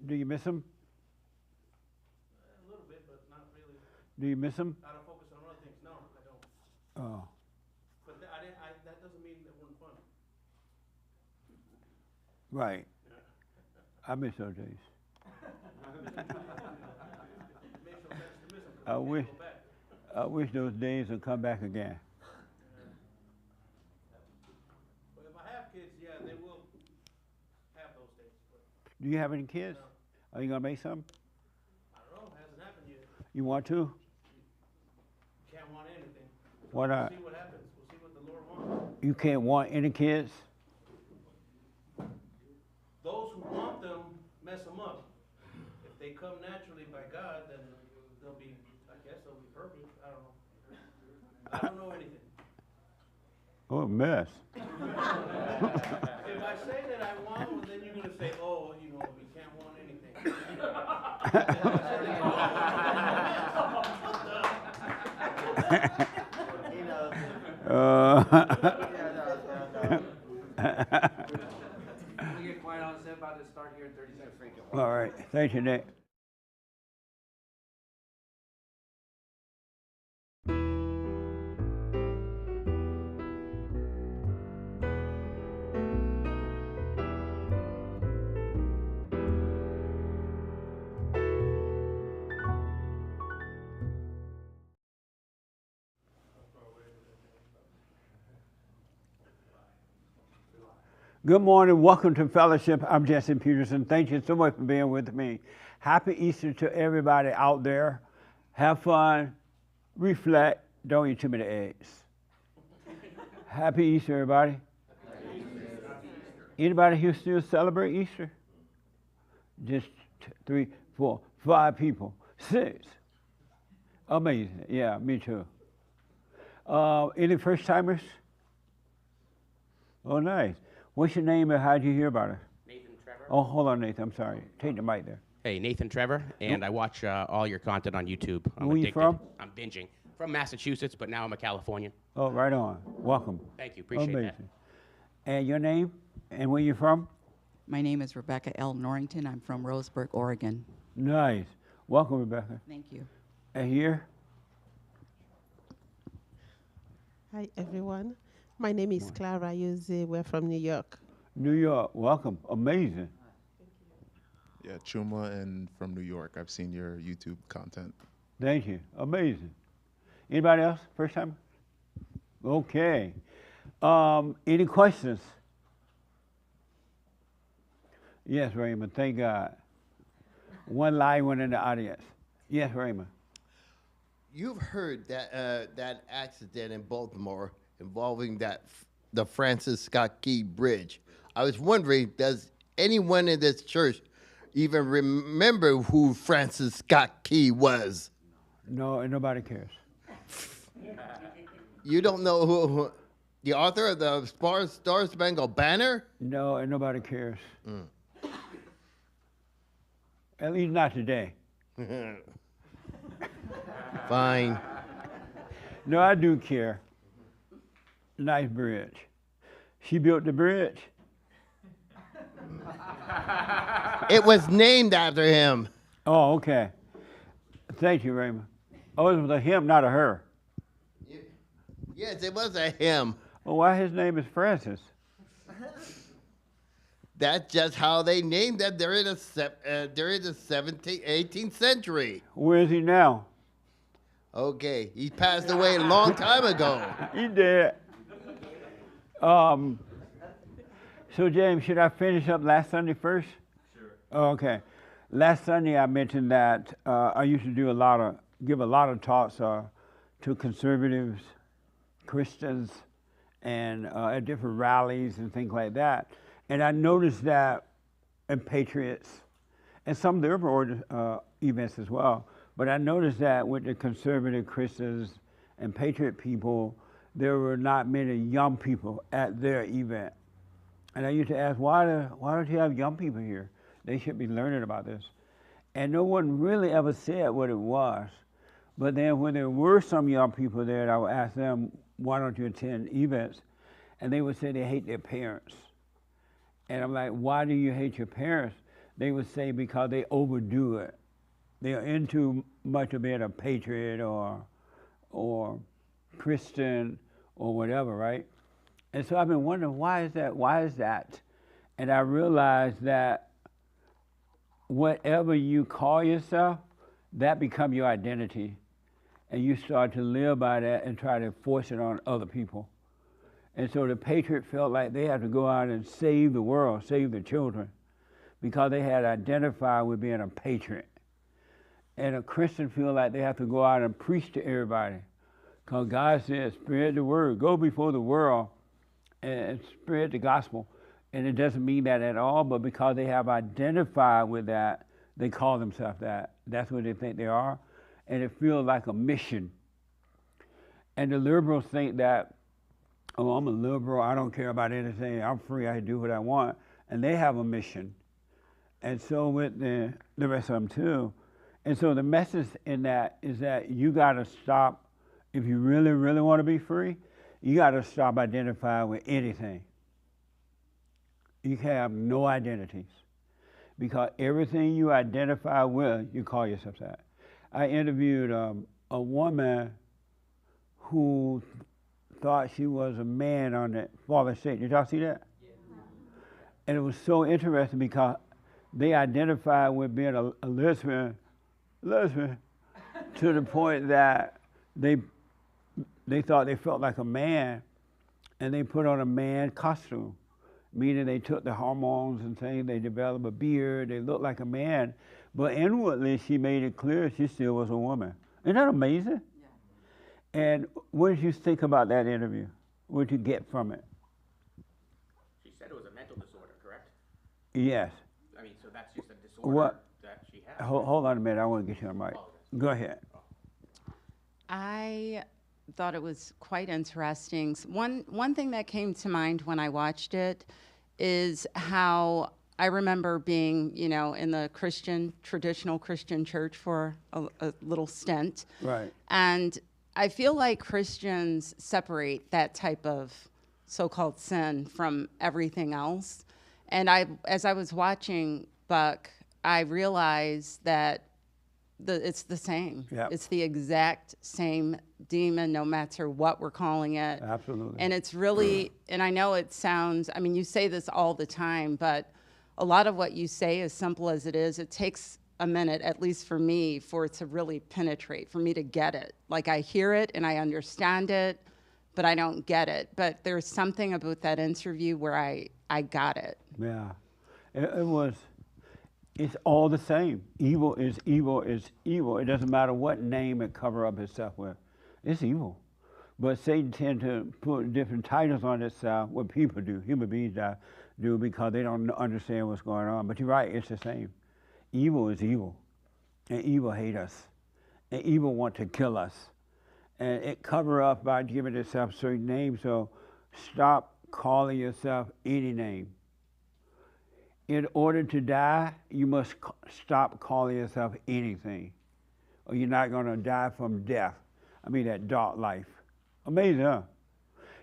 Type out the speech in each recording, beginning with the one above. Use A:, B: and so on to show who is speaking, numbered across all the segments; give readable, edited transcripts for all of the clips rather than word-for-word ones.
A: Do you miss them?
B: A little bit, but not really.
A: Do you miss them?
B: I don't focus on other things. No, I don't.
A: Oh,
B: But that doesn't mean they weren't fun.
A: right. I miss those days.
B: It makes no sense to miss them
A: I
B: because we
A: wish,
B: can't go back.
A: I wish those days would come back again.
B: But if I have kids, yeah, they will have those days. But
A: Do you have any kids?
B: no,
A: Are you gonna make some?
B: I don't know. It hasn't happened yet.
A: You want to?
B: Can't want anything.
A: Why
B: We'll
A: not?
B: see what happens. We'll see what the Lord wants.
A: You can't want any kids?
B: Those who want them mess them up. If they come naturally by God, then they'll be, I guess they'll be perfect. I don't know. I don't know anything.
A: Oh, a mess.
B: If I say that I want one, then you're going to say, oh, you know, we can't want anything.
C: We get quiet on set about to start here in 30 seconds.
A: All right. Thank you, Nick. Good morning. Welcome to Fellowship. I'm Jesse Peterson. Thank you so much for being with me. Happy Easter to everybody out there. Have fun, reflect, don't eat too many eggs. Happy Easter, everybody. Anybody here still celebrate Easter? Just 3, 4, 5 people. 6. Amazing. Yeah, me too. Any first timers? Oh, nice. What's your name and how'd you hear about it?
D: Nathan Trevor.
A: Oh, hold on, Nathan. I'm sorry. Take the mic there.
D: Hey, Nathan Trevor, and I watch all your content on YouTube. I'm
A: Where you
D: addicted.
A: from?
D: I'm binging. From Massachusetts, but now I'm a Californian.
A: Oh, right on. Welcome.
D: Thank you. Appreciate
A: Amazing. And your name and where you from?
E: My name is Rebecca L. Norrington. I'm from Roseburg, Oregon.
A: Nice. Welcome, Rebecca.
E: Thank you.
A: And here?
F: Hi, everyone. My name is Clara Yuzi. We're from New York.
A: New York. Welcome. Amazing.
G: Yeah, Chuma and from New York. I've seen your YouTube content.
A: Thank you. Amazing. Anybody else? First time? Okay. Any questions? Yes, Raymond. Thank God. One live one in the audience. Yes, Raymond.
H: You've heard that that accident in Baltimore involving the Francis Scott Key Bridge. I was wondering, does anyone in this church even remember who Francis Scott Key was?
A: No, and nobody cares.
H: You don't know who the author of the Star Spangled Banner?
A: No, and nobody cares. At least not today.
H: Fine.
A: No, I do care. Nice bridge. She built the bridge.
H: It was named after him.
A: Oh, okay. Thank you, Raymond. Oh, it was a him, not a her.
H: Yes, it was a him.
A: Well, why his name is Francis?
H: That's just how they named them during the 17th, 18th century.
A: Where is he now?
H: Okay, he passed away a long time ago.
A: He did. So, James, should I finish up last Sunday first?
C: Sure.
A: Oh, okay. Last Sunday, I mentioned that I used to give a lot of talks to conservatives, Christians, and at different rallies and things like that. And I noticed that, and patriots, and some of the other events as well. But I noticed that with the conservative Christians and patriot people, there were not many young people at their event. And I used to ask, why don't you have young people here? They should be learning about this. And no one really ever said what it was. But then when there were some young people there, I would ask them, why don't you attend events? And they would say they hate their parents. And I'm like, why do you hate your parents? they would say because they overdo it. They are into much of being a patriot or Christian or whatever, right? And so I've been wondering, why is that? Why is that? And I realized that whatever you call yourself, that becomes your identity. And you start to live by that and try to force it on other people. And so the patriot felt like they had to go out and save the world, save the children, because they had identified with being a patriot. And a Christian feel like they have to go out and preach to everybody, because God says, spread the word, go before the world and spread the gospel. And it doesn't mean that at all, but because they have identified with that, they call themselves that. That's what they think they are. And it feels like a mission. And the liberals think that, oh, I'm a liberal, I don't care about anything, I'm free, I do what I want. And they have a mission. And so with the rest of them too. And so the message in that is that you gotta stop, if you really, really wanna be free, you gotta stop identifying with anything. You can have no identities. Because everything you identify with, you call yourself that. I interviewed a woman who thought she was a man on the Father's State. Did y'all see that? Yeah. And it was so interesting because they identified with being a lesbian, to the point that they thought they felt like a man, and they put on a man costume, meaning they took the hormones and things, they developed a beard, they looked like a man, but inwardly she made it clear she still was a woman. Isn't that amazing? Yeah. And what did you think about that interview? What did you get from it?
D: She said it was a mental disorder, correct?
A: Yes.
D: I mean, so that's just a disorder that she has.
A: Hold on a minute, I want to get you on mic. Go ahead.
E: I thought it was quite interesting. One thing that came to mind when I watched it is how I remember being, in the traditional Christian church for a little stint.
A: Right.
E: And I feel like Christians separate that type of so-called sin from everything else. And as I was watching Buck, I realized that it's the same. Yep. It's the exact same demon, no matter what we're calling it.
A: Absolutely.
E: And it's really, and I know it sounds, you say this all the time, but a lot of what you say, as simple as it is, it takes a minute, at least for me, for it to really penetrate, for me to get it. Like, I hear it and I understand it, but I don't get it. But there's something about that interview where I got it.
A: Yeah. It's all the same. Evil is evil is evil. It doesn't matter what name it cover up itself with. It's evil. But Satan tends to put different titles on itself, what people do, human beings do, because they don't understand what's going on. But you're right, it's the same. Evil is evil. And evil hate us. And evil want to kill us. And it cover up by giving itself certain names. So stop calling yourself any name. In order to die, you must stop calling yourself anything, or you're not going to die from death. That dark life. Amazing, huh?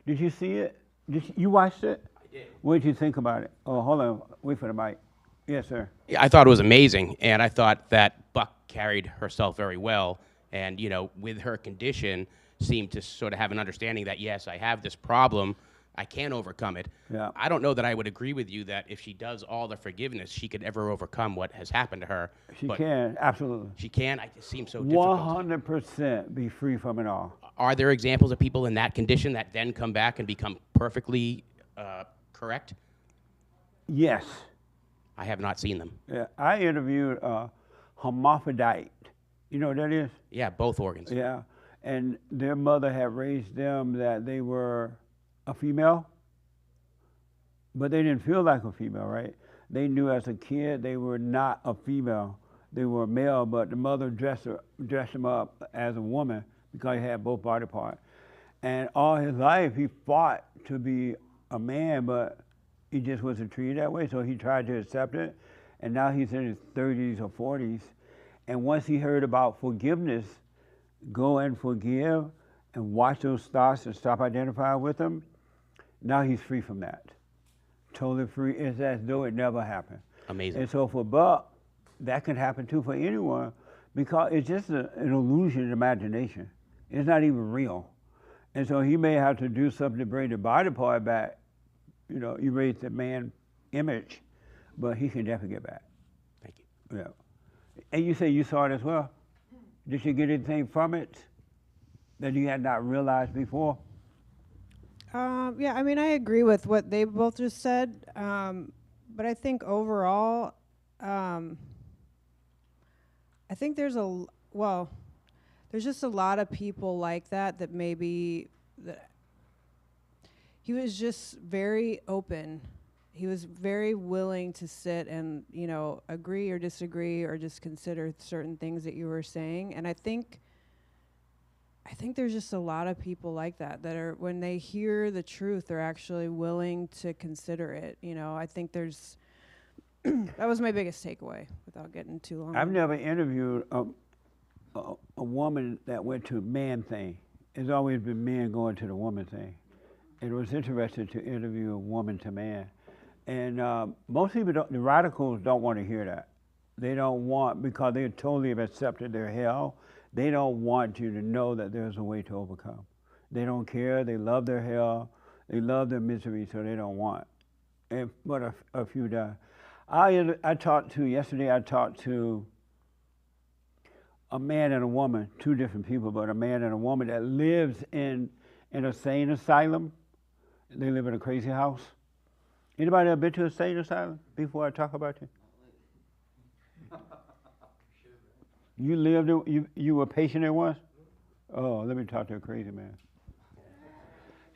A: Did you see it? You watched it?
D: I did.
A: What did you think about it? Oh, hold on. Wait for the mic. Yes, sir.
D: Yeah, I thought it was amazing, and I thought that Buck carried herself very well, and, with her condition, seemed to sort of have an understanding that, yes, I have this problem, I can overcome it.
A: Yeah.
D: I don't know that I would agree with you that if she does all the forgiveness, she could ever overcome what has happened to her.
A: She can, absolutely.
D: She can? It seems so difficult.
A: 100% be free from it all.
D: Are there examples of people in that condition that then come back and become perfectly correct?
A: Yes.
D: I have not seen them.
A: Yeah. I interviewed a hermaphrodite. You know what that is?
D: Yeah, both organs.
A: Yeah. And their mother had raised them that they were a female, but they didn't feel like a female, right? They knew as a kid they were not a female. They were a male, but the mother dressed them up as a woman because he had both body parts. And all his life he fought to be a man, but he just wasn't treated that way, so he tried to accept it. And now he's in his 30s or 40s. And once he heard about forgiveness, go and forgive and watch those thoughts and stop identifying with them, now he's free from that. Totally free. It's as though it never happened.
D: Amazing.
A: And so for Buck, that can happen too for anyone because it's just an illusion, imagination. It's not even real. And so he may have to do something to bring the body part back. You know, you raise the man image, but he can definitely get back.
D: Thank you.
A: Yeah. And you say you saw it as well. Did you get anything from it that you had not realized before?
I: Yeah, I mean, I agree with what they both just said, but I think overall, I think there's just a lot of people like that maybe that he was just very open. He was very willing to sit and, you know, agree or disagree or just consider certain things that you were saying. And I think there's just a lot of people like that are, when they hear the truth, they're actually willing to consider it. You know, I think there's, that was my biggest takeaway without getting too long.
A: I've never interviewed a woman that went to man thing. It's always been men going to the woman thing. It was interesting to interview a woman to man. And most people, the radicals don't want to hear that. They don't want, because they totally have accepted their hell, they don't want you to know that there's a way to overcome. They don't care, they love their hell, they love their misery, so they don't want. But a few die. Yesterday I talked to a man and a woman, two different people, but a man and a woman that lives in an insane asylum. They live in a crazy house. Anybody ever been to a insane asylum before I talk about you? You lived, you were a patient there once? Oh, let me talk to a crazy man.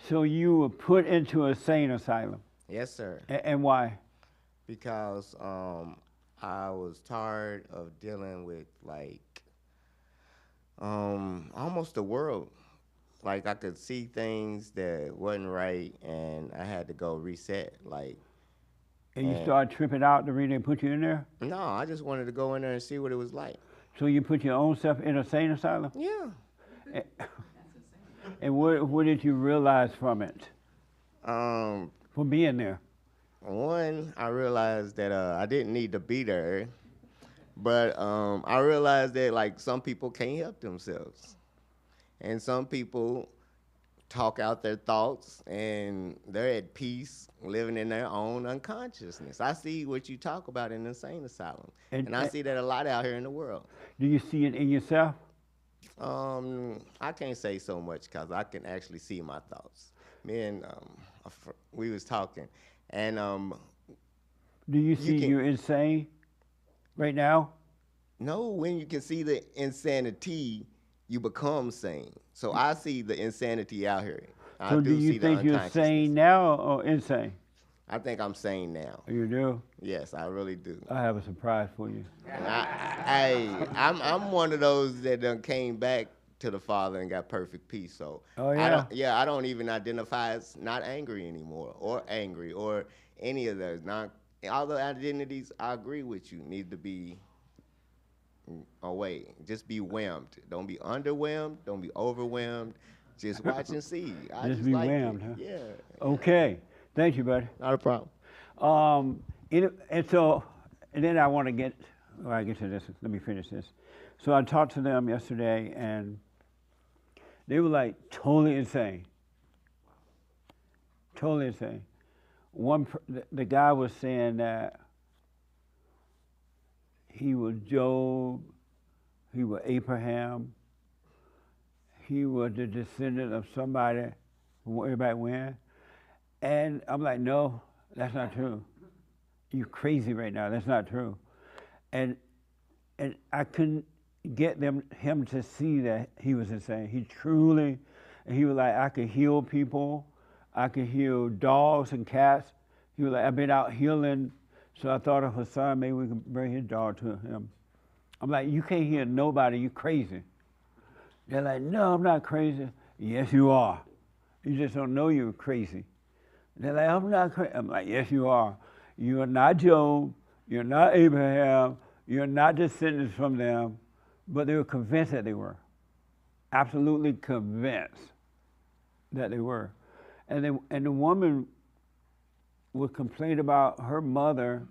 A: So you were put into a insane asylum.
J: Yes, sir.
A: And why?
J: Because I was tired of dealing with almost the world. Like I could see things that wasn't right, and I had to go reset.
A: And you started tripping out the reason they put you in there?
J: No, I just wanted to go in there and see what it was like.
A: So you put your own self in a insane asylum?
J: Yeah.
A: And what did you realize from it? From being there?
J: One, I realized that I didn't need to be there, but I realized that some people can't help themselves, and some people talk out their thoughts and they're at peace living in their own unconsciousness. I see what you talk about in the insane asylum, and I see that a lot out here in the world.
A: Do you see it in yourself?
J: I can't say so much because I can actually see my thoughts. Me and we was talking, and
A: do you see you're insane right now?
J: No, when you can see the insanity, you become sane. So I see the insanity out here.
A: So do you think you're sane now or insane?
J: I think I'm sane now.
A: You do?
J: Yes, I really do.
A: I have a surprise for you.
J: And I'm one of those that done came back to the Father and got perfect peace. So
A: oh, yeah?
J: I don't even identify as not angry anymore, or angry, or any of those. Not all the identities. I agree with you. Need to be away. Just be whelmed. Don't be underwhelmed. Don't be overwhelmed. Just watch and see.
A: Just be whelmed, huh?
J: Yeah.
A: Okay. Thank you, buddy.
J: Not a problem.
A: And then I want to get to this. Let me finish this. So I talked to them yesterday, and they were totally insane. Totally insane. The guy was saying that he was Job, he was Abraham, he was the descendant of somebody from way back when. And I'm like, no, that's not true. You're crazy right now. That's not true. And I couldn't get him to see that he was insane. He was like, I could heal people. I could heal dogs and cats. He was like, I've been out healing. So I thought of Hassan, maybe we can bring his dog to him. I'm like, you can't heal nobody. You crazy. They're like, no, I'm not crazy. Yes, you are. You just don't know you're crazy. They're like, I'm not crazy. I'm like, yes, you are. You are not Job. You're not Abraham. You're not descendants from them. But they were convinced that they were. Absolutely convinced that they were. And the woman would complain about her mother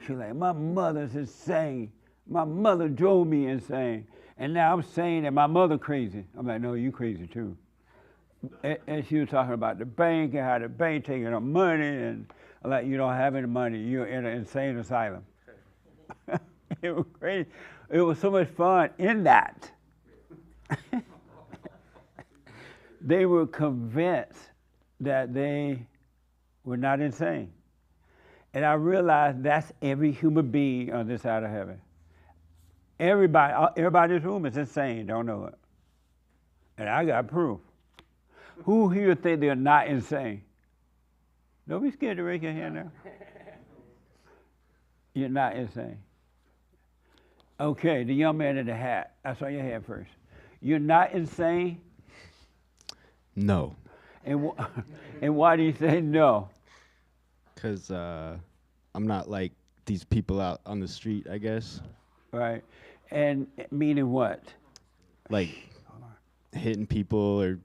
A: She's like, my mother's insane. My mother drove me insane. And now I'm saying that my mother crazy. I'm like, no, you crazy too. And she was talking about the bank and how the bank taking her money, and I'm like, you don't have any money. You're in an insane asylum. It was crazy. It was so much fun in that. They were convinced that they were not insane. And I realized that's every human being on this side of heaven. Everybody in this room is insane, don't know it. And I got proof. Who here think they're not insane? Don't be scared to raise your hand now. You're not insane. Okay, the young man in the hat. I saw your hand first. You're not insane?
K: No.
A: And why do you say no?
K: Because I'm not like these people out on the street, I guess.
A: Right. And meaning what?
K: Like hitting people or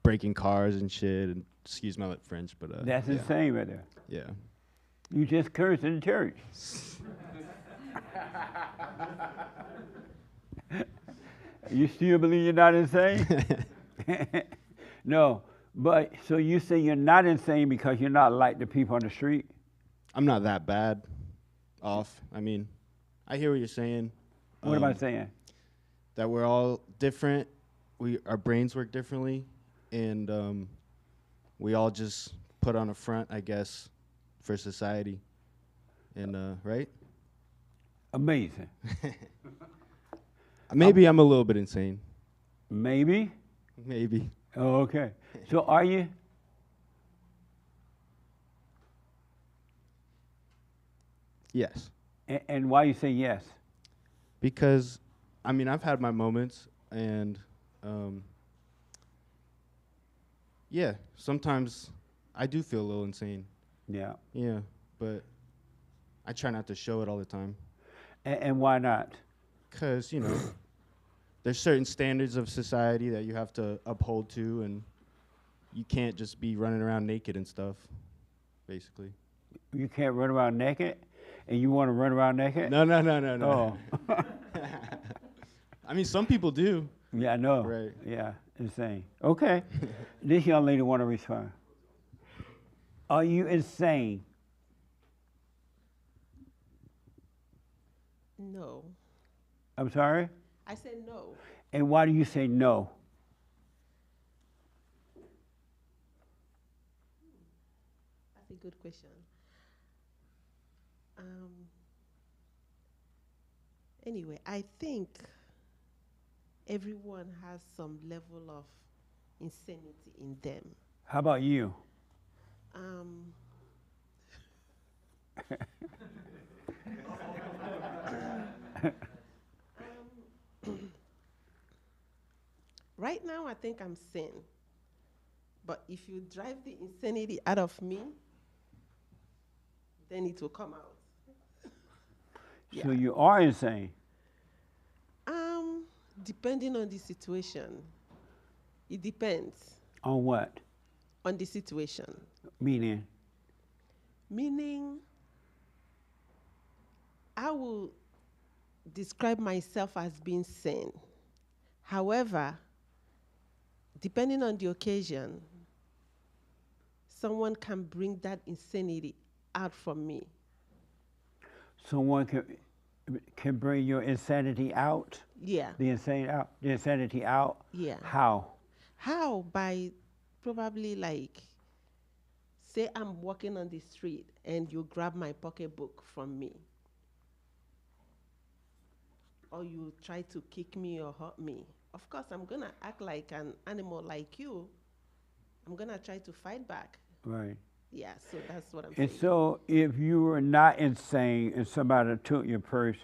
K: breaking cars and shit. And excuse my French, but
A: that's insane right there.
K: Yeah.
A: You just cursed in church. You still believe you're not insane? No, but so you say you're not insane because you're not like the people on the street?
K: I'm not that bad off. I mean, I hear what you're saying.
A: What am I saying?
K: That we're all different. Our brains work differently, and we all just put on a front, I guess, for society. And right?
A: Amazing.
K: Maybe I'm a little bit insane.
A: Maybe?
K: Maybe.
A: Oh, okay. So are you?
K: Yes.
A: And why you say yes?
K: Because, I mean, I've had my moments, and yeah, sometimes I do feel a little insane.
A: Yeah.
K: Yeah, but I try not to show it all the time.
A: And why not?
K: Because, you know, there's certain standards of society that you have to uphold to, and you can't just be running around naked and stuff, basically.
A: You can't run around naked? And you want to run around naked?
K: No.
A: Oh.
K: I mean, some people do.
A: Yeah, I know.
K: Right.
A: Yeah, insane. Okay. This young lady want to respond. Are you insane?
F: No.
A: I'm sorry?
F: I said no.
A: And why do you say no?
F: That's a good question. Anyway, I think everyone has some level of insanity in them.
A: How about you?
F: Right now, I think I'm sane. But if you drive the insanity out of me, then it will come out.
A: So you are insane?
F: Depending on the situation. It depends.
A: On what?
F: On the situation.
A: Meaning?
F: Meaning, I will describe myself as being sane. However, depending on the occasion, someone can bring that insanity out from me.
A: Someone can bring your insanity out?
F: Yeah.
A: The insanity out?
F: Yeah.
A: How?
F: How? By probably like, say I'm walking on the street and you grab my pocketbook from me. Or you try to kick me or hurt me. Of course, I'm going to act like an animal like you. I'm going to try to fight back.
A: Right.
F: Yeah, so that's what I'm saying.
A: And so if you were not insane and somebody took your purse,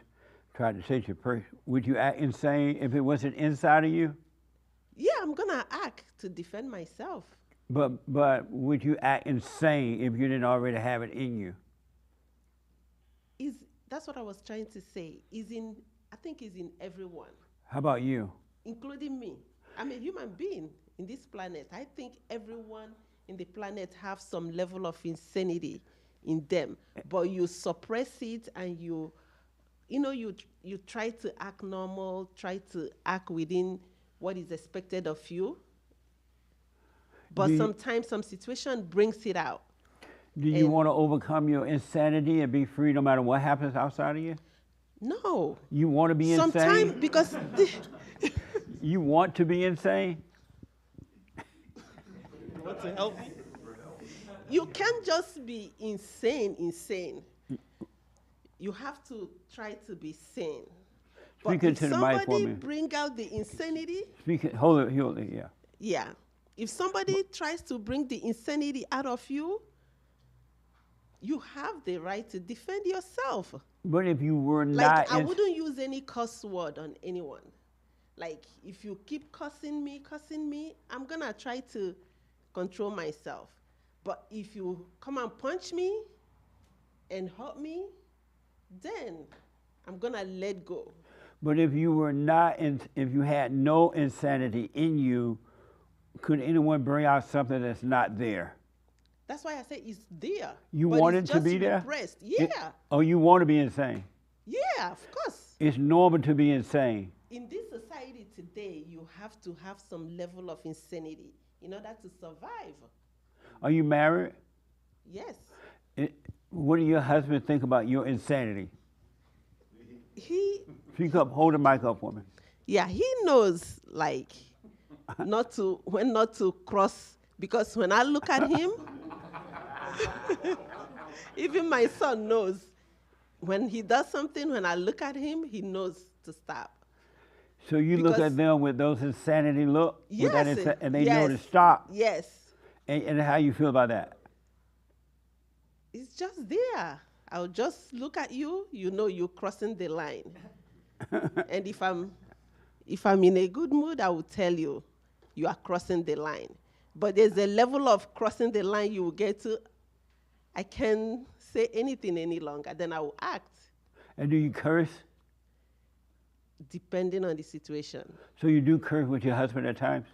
A: tried to take your purse, would you act insane if it wasn't inside of you?
F: Yeah, I'm going to act to defend myself.
A: But would you act insane if you didn't already have it in you?
F: That's what I was trying to say. I think it's in everyone.
A: How about you?
F: Including me. I'm a human being in this planet. I think everyone in the planet have some level of insanity in them, but you suppress it and you try to act normal, try to act within what is expected of you. But sometimes some situation brings it out.
A: Do you want to overcome your insanity and be free no matter what happens outside of you?
F: No.
A: You want to be insane?
F: Sometimes because
A: you want to be insane?
F: Want to help me? You can't just be insane. You have to try to be sane.
A: Speak
F: But if
A: into the mic for
F: somebody
A: me.
F: bring out the insanity,
A: Hold it, yeah.
F: yeah. If somebody tries to bring the insanity out of you, you have the right to defend yourself.
A: But if you were
F: Like,
A: not...
F: I wouldn't use any curse word on anyone. Like, if you keep cussing me, I'm going to try to control myself. But if you come and punch me and hurt me, then I'm going to let go.
A: But if you were not, if you had no insanity in you, could anyone bring out something that's not there?
F: That's why I say it's there.
A: You
F: but
A: want
F: it's
A: it to
F: just
A: be there?
F: repressed. Yeah.
A: Oh, you want to be insane?
F: Yeah, of course.
A: It's normal to be insane.
F: In this society today, you have to have some level of insanity in order to survive.
A: Are you married?
F: Yes.
A: What do your husband think about your insanity? Speak up, hold the mic up for me.
F: Yeah, he knows, like, not to cross, because when I look at him, even my son knows. When he does something, when I look at him, he knows to stop.
A: So you look at them with those insanity look?
F: Yes.
A: With that and they know to stop?
F: Yes.
A: And how you feel about that?
F: It's just there. I'll just look at you, you know you're crossing the line. And if I'm in a good mood, I will tell you, you are crossing the line. But there's a level of crossing the line you will get to, I can't say anything any longer, then I will act.
A: And do you curse?
F: Depending on the situation.
A: So you do curse with your husband at times?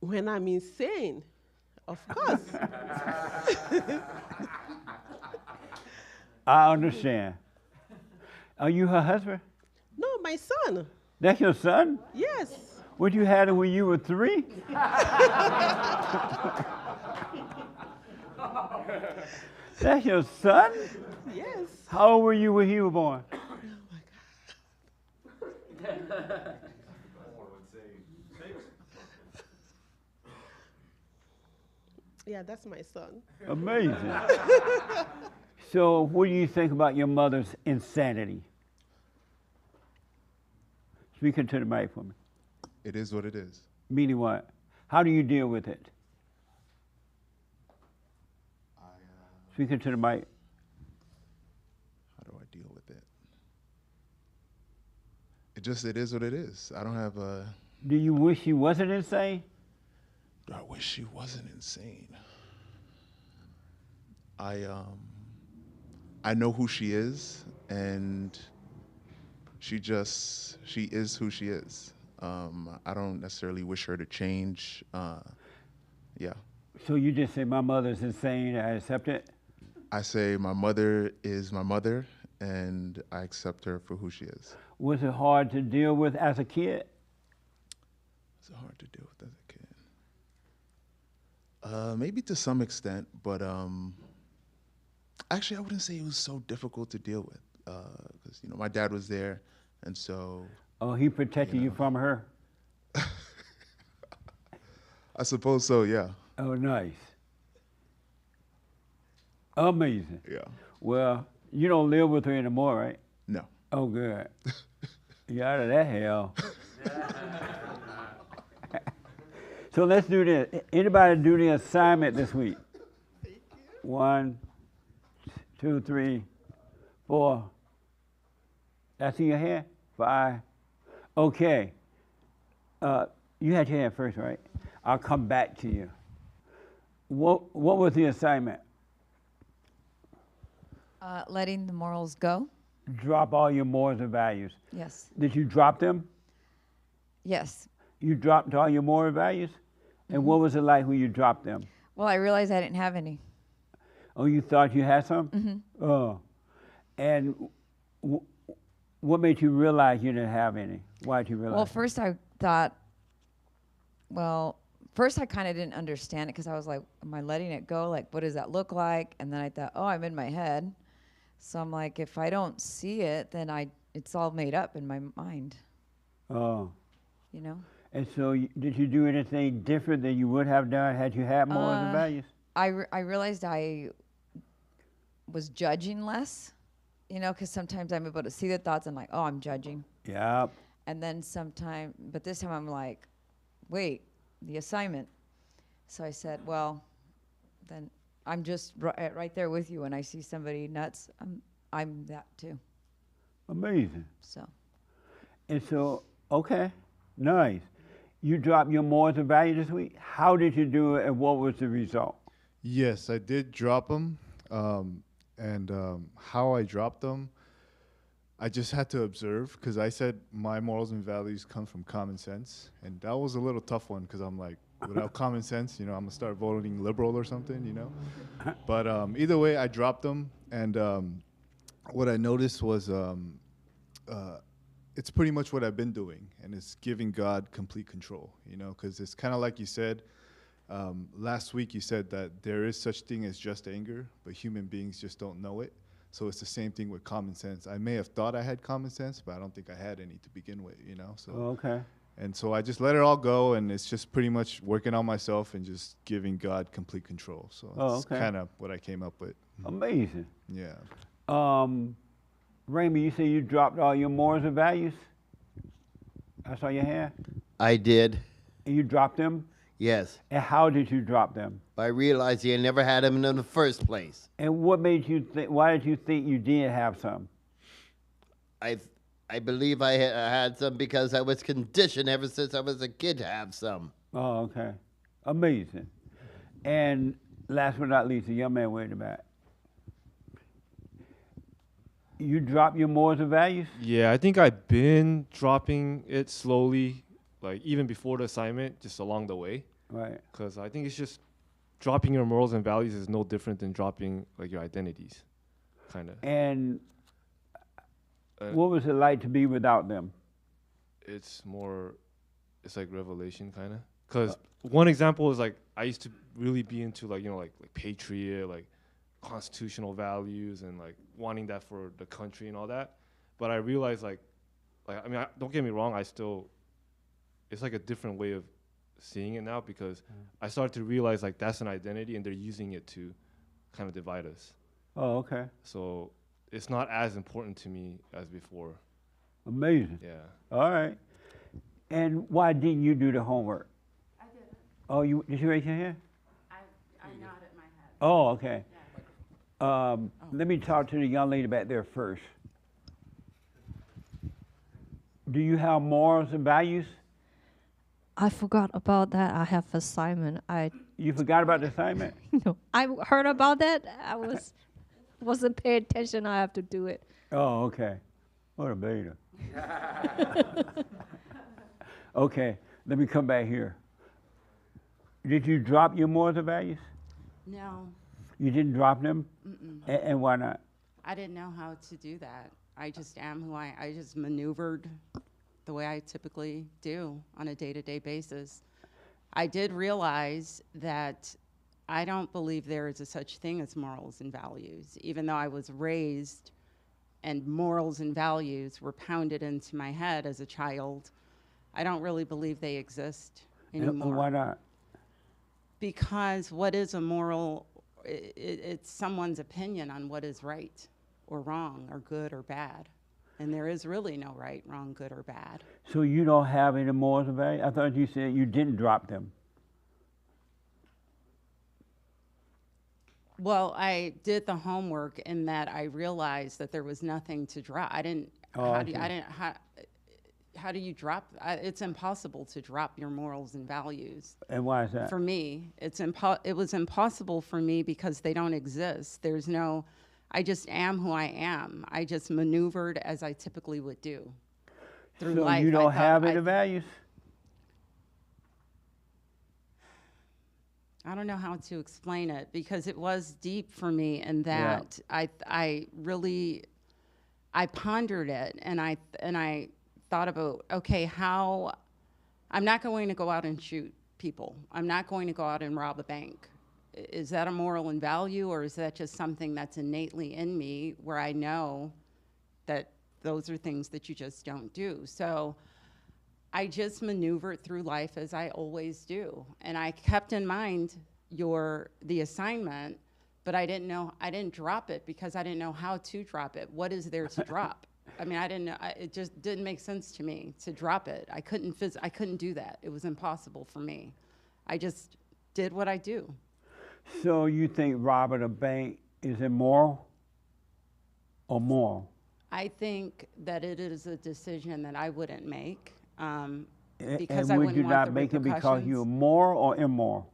F: When I'm insane, of course.
A: I understand. Are you her husband?
F: No, my son.
A: That's your son?
F: Yes.
A: What you had him when you were 3? That's your son?
F: Yes.
A: How old were you when he was born? Yeah, that's my son. Amazing. So what do you think about your mother's insanity? Speak into the mic for me.
G: It is what it is.
A: Meaning what? How do you deal with it? Speak into the mic.
G: How do I deal with it? It is what it is. I don't have a...
A: Do you wish she wasn't insane?
G: Do I wish she wasn't insane? I know who she is, and she is who she is. I don't necessarily wish her to change. Yeah.
A: So you just say, my mother's insane, I accept it?
G: I say my mother is my mother, and I accept her for who she is.
A: Was it hard to deal with as a kid?
G: Was it hard to deal with as a kid? Maybe to some extent, but actually I wouldn't say it was so difficult to deal with, because my dad was there, and so.
A: Oh, he protected you from her?
G: I suppose so, yeah.
A: Oh, nice. Amazing.
G: Yeah.
A: Well, you don't live with her anymore, right?
G: No.
A: Oh, good. You're out of that hell. So let's do this. Anybody do the assignment this week? 1, 2, 3, 4. That's in your hand? 5. Okay. You had your hand first, right? I'll come back to you. What was the assignment?
L: Letting the morals go.
A: Drop all your morals and values.
L: Yes.
A: Did you drop them?
L: Yes.
A: You dropped all your moral values? And what was it like when you dropped them?
L: Well, I realized I didn't have any.
A: Oh, you thought you had some?
L: Mm-hmm.
A: Oh. And what made you realize you didn't have any? Why did you realize?
L: Well, first I thought, first I kind of didn't understand it because I was like, am I letting it go? Like, what does that look like? And then I thought, oh, I'm in my head. So I'm like, if I don't see it, then it's all made up in my mind.
A: Oh.
L: You know?
A: And so did you do anything different than you would have done had you had morals and values?
L: I realized I was judging less, you know, because sometimes I'm able to see the thoughts. I'm like, oh, I'm judging.
A: Yep.
L: And then but this time I'm like, wait, the assignment. So I said, well, then I'm just right there with you. When I see somebody nuts, I'm that too.
A: Amazing.
L: So.
A: And so, okay, nice. You dropped your morals and values this week. How did you do it, and what was the result?
M: Yes, I did drop them. How I dropped them, I just had to observe, because I said my morals and values come from common sense. And that was a little tough one, because I'm like, without common sense, you know, I'm going to start voting liberal or something, you know. But either way, I dropped them. And what I noticed was it's pretty much what I've been doing. And it's giving God complete control, you know, because it's kind of like you said, last week you said that there is such thing as just anger, but human beings just don't know it. So it's the same thing with common sense. I may have thought I had common sense, but I don't think I had any to begin with, you know. So
A: okay.
M: And so I just let it all go, and it's just pretty much working on myself and just giving God complete control. So that's kind of what I came up with.
A: Amazing.
M: Yeah.
A: Raymond, you say you dropped all your morals and values? I saw your hand.
H: I did.
A: And you dropped them?
H: Yes.
A: And how did you drop them?
H: By realizing I never had them in the first place.
A: And what made you think? Why did you think you did have some?
H: I believe I had some because I was conditioned ever since I was a kid to have some.
A: Oh, okay. Amazing. And last but not least, the young man waiting back. You drop your morals and values?
N: Yeah, I think I've been dropping it slowly, like even before the assignment, just along the way.
A: Right.
N: Because I think it's just dropping your morals and values is no different than dropping like your identities, kind of.
A: And what was it like to be without them?
N: It's like revelation, kind of. Because one example is like I used to really be into like, you know, like patriot, like constitutional values and like wanting that for the country and all that. But I realized like I mean, don't get me wrong, it's like a different way of seeing it now, because I started to realize like that's an identity and they're using it to kind of divide us.
A: Oh, okay.
N: So it's not as important to me as before.
A: Amazing.
N: Yeah.
A: All right. And why didn't you do the homework?
E: I didn't.
A: Oh, did you raise your hand?
E: I nodded my head.
A: Oh, okay. Let me talk to the young lady back there first. Do you have morals and values?
O: I forgot about that. I have assignment.
A: You forgot about the assignment?
O: No, I heard about that. I wasn't paying attention. I have to do it.
A: Oh, okay. What a beta. Okay, let me come back here. Did you drop your morals and values?
E: No.
A: You didn't drop them?
E: Mm-mm.
A: And why not?
E: I didn't know how to do that. I just am who I just maneuvered the way I typically do on a day-to-day basis. I did realize that I don't believe there is a such thing as morals and values, even though I was raised and morals and values were pounded into my head as a child. I don't really believe they exist anymore.
A: And why not?
E: Because what is a moral, it's someone's opinion on what is right or wrong or good or bad. And there is really no right, wrong, good, or bad.
A: So you don't have any morals and values? I thought you said you didn't drop them.
E: Well, I did the homework in that I realized that there was nothing to drop. I didn't.
A: Oh,
E: How do you drop? It's impossible to drop your morals and values.
A: And why is that?
E: For me, it was impossible for me because they don't exist. There's no. I just am who I am. I just maneuvered as I typically would do through life.
A: So you don't have any values?
E: I don't know how to explain it because it was deep for me in that I really I pondered it and I thought about, okay, how I'm not going to go out and shoot people. I'm not going to go out and rob a bank. Is that a moral and value, or is that just something that's innately in me where I know that those are things that you just don't do? So I just maneuvered through life as I always do. And I kept in mind the assignment, but I didn't drop it because I didn't know how to drop it. What is there to drop? I mean, I didn't know, it just didn't make sense to me to drop it. I couldn't do that. It was impossible for me. I just did what I do.
A: So you think robbing a bank is immoral or moral?
E: I think that it is a decision that I wouldn't make
A: And
E: because I
A: would
E: wouldn't
A: you
E: want
A: not
E: the
A: make it because
E: repercussions.
A: you're moral or immoral?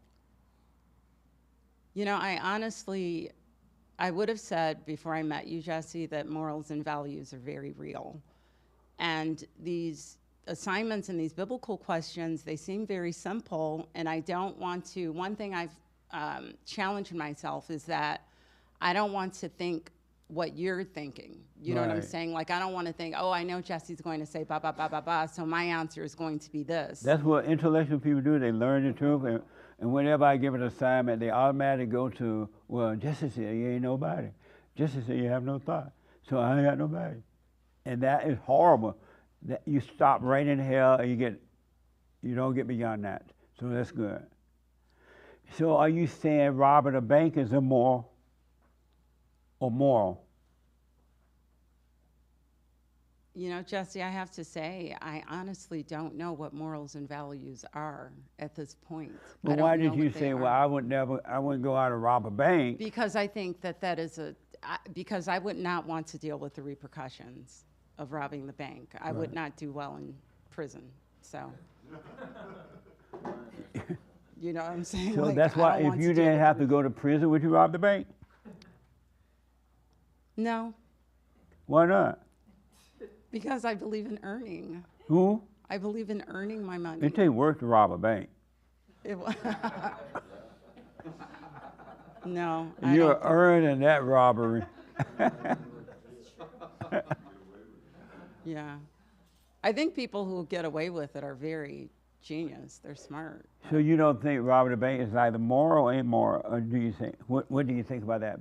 E: You know, I would have said before I met you, Jesse, that morals and values are very real. And these assignments and these biblical questions, they seem very simple, and I don't want to, one thing I've challenged myself is that I don't want to think what you're thinking. You know what I'm
A: Right.
E: saying? Like, I don't want to think, oh, I know Jesse's going to say ba, ba, ba, ba, ba, so my answer is going to be this.
A: That's what intellectual people do. They learn the truth, and whenever I give an assignment, they automatically go to, well, Jesse said you ain't nobody. Jesse said you have no thought, so I ain't got nobody. And that is horrible. That you stop right in hell, and you don't get beyond that. So that's good. So are you saying robbing a bank is immoral or moral?
E: You know, Jesse, I have to say, I honestly don't know what morals and values are at this point.
A: But why did you say, well, I wouldn't go out and rob a bank?
E: Because I think that is because I would not want to deal with the repercussions of robbing the bank. I would
A: Right.
E: not do well in prison, so. You know what I'm saying?
A: So
E: Like,
A: that's
E: I
A: why
E: don't
A: if
E: want
A: you
E: to deal
A: didn't
E: with
A: have to go to prison, would you rob the bank?
E: No,
A: Why not?
E: because I believe in earning.
A: Who?
E: I believe in earning my money.
A: It takes work to rob a bank.
E: No, I
A: You're
E: don't think-
A: earning that robbery.
E: Yeah. I think people who get away with it are very genius. They're smart.
A: So you don't think robbing a bank is either moral or immoral, or do you think? What do you think about that?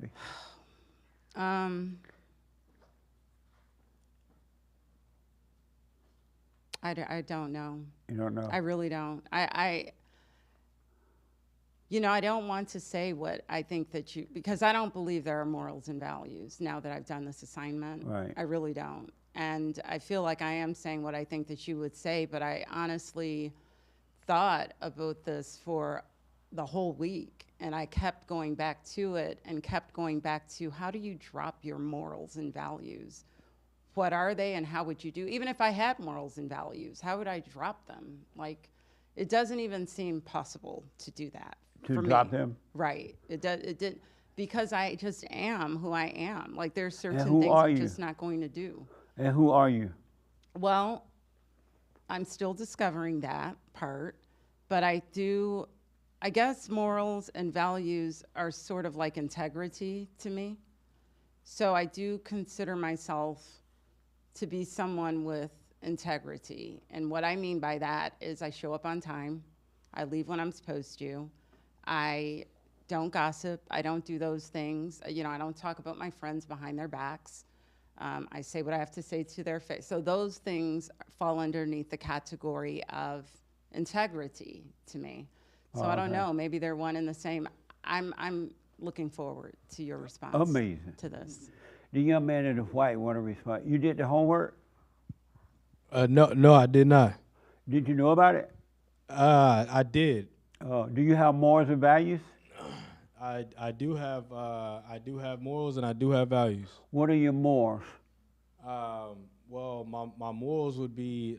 E: I don't know.
A: You don't know?
E: I really don't. You know, I don't want to say what I think that because I don't believe there are morals and values now that I've done this assignment.
A: Right.
E: I really don't. And I feel like I am saying what I think that you would say, but I honestly thought about this for the whole week. And I kept going back to it and kept going back to how do you drop your morals and values? What are they and how would you do? Even if I had morals and values, how would I drop them? Like, it doesn't even seem possible to do that.
A: To
E: for
A: drop
E: me.
A: them?
E: Right. It did because I just am who I am. Like, there's certain
A: who
E: things
A: are
E: I'm
A: you?
E: just not going to do.
A: And who are you?
E: Well, I'm still discovering that part, but I guess morals and values are sort of like integrity to me. So I do consider myself to be someone with integrity. And what I mean by that is I show up on time. I leave when I'm supposed to. I don't gossip. I don't do those things. You know, I don't talk about my friends behind their backs. I say what I have to say to their face. So those things fall underneath the category of integrity to me. So I don't
A: Okay.
E: know. Maybe they're one and the same. I'm looking forward to your response
A: Amazing.
E: to this.
A: The young man in the white want to respond. You did the homework?
P: No, I did not.
A: Did you know about it?
P: I did.
A: Do you have morals and values?
P: I do have morals and I do have values.
A: What are your morals?
P: Well, my morals would be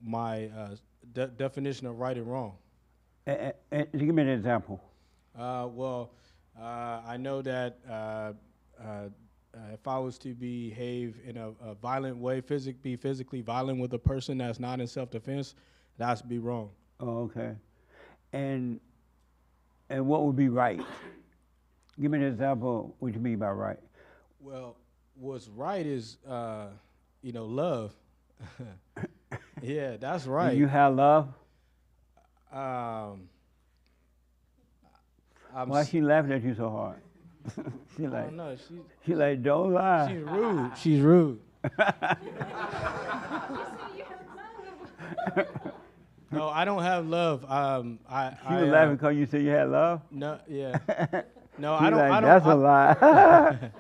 P: my definition of right and wrong.
A: Give me an example.
P: I know that if I was to behave in a violent way, be physically violent with a person that's not in self-defense, that's be wrong.
A: Oh, okay. And And what would be right? Give me an example of what you mean by right.
P: Well, what's right is, love. Yeah, that's right.
A: Do you have love? Why she laughing at you so hard? She
P: I
A: like,
P: don't know.
A: she like, don't lie.
P: She's rude. She's rude. No, I don't have love.
A: She was laughing because you said you had love?
P: No, yeah. No,
A: She
P: I don't.
A: like,
P: I don't.
A: that's a lie.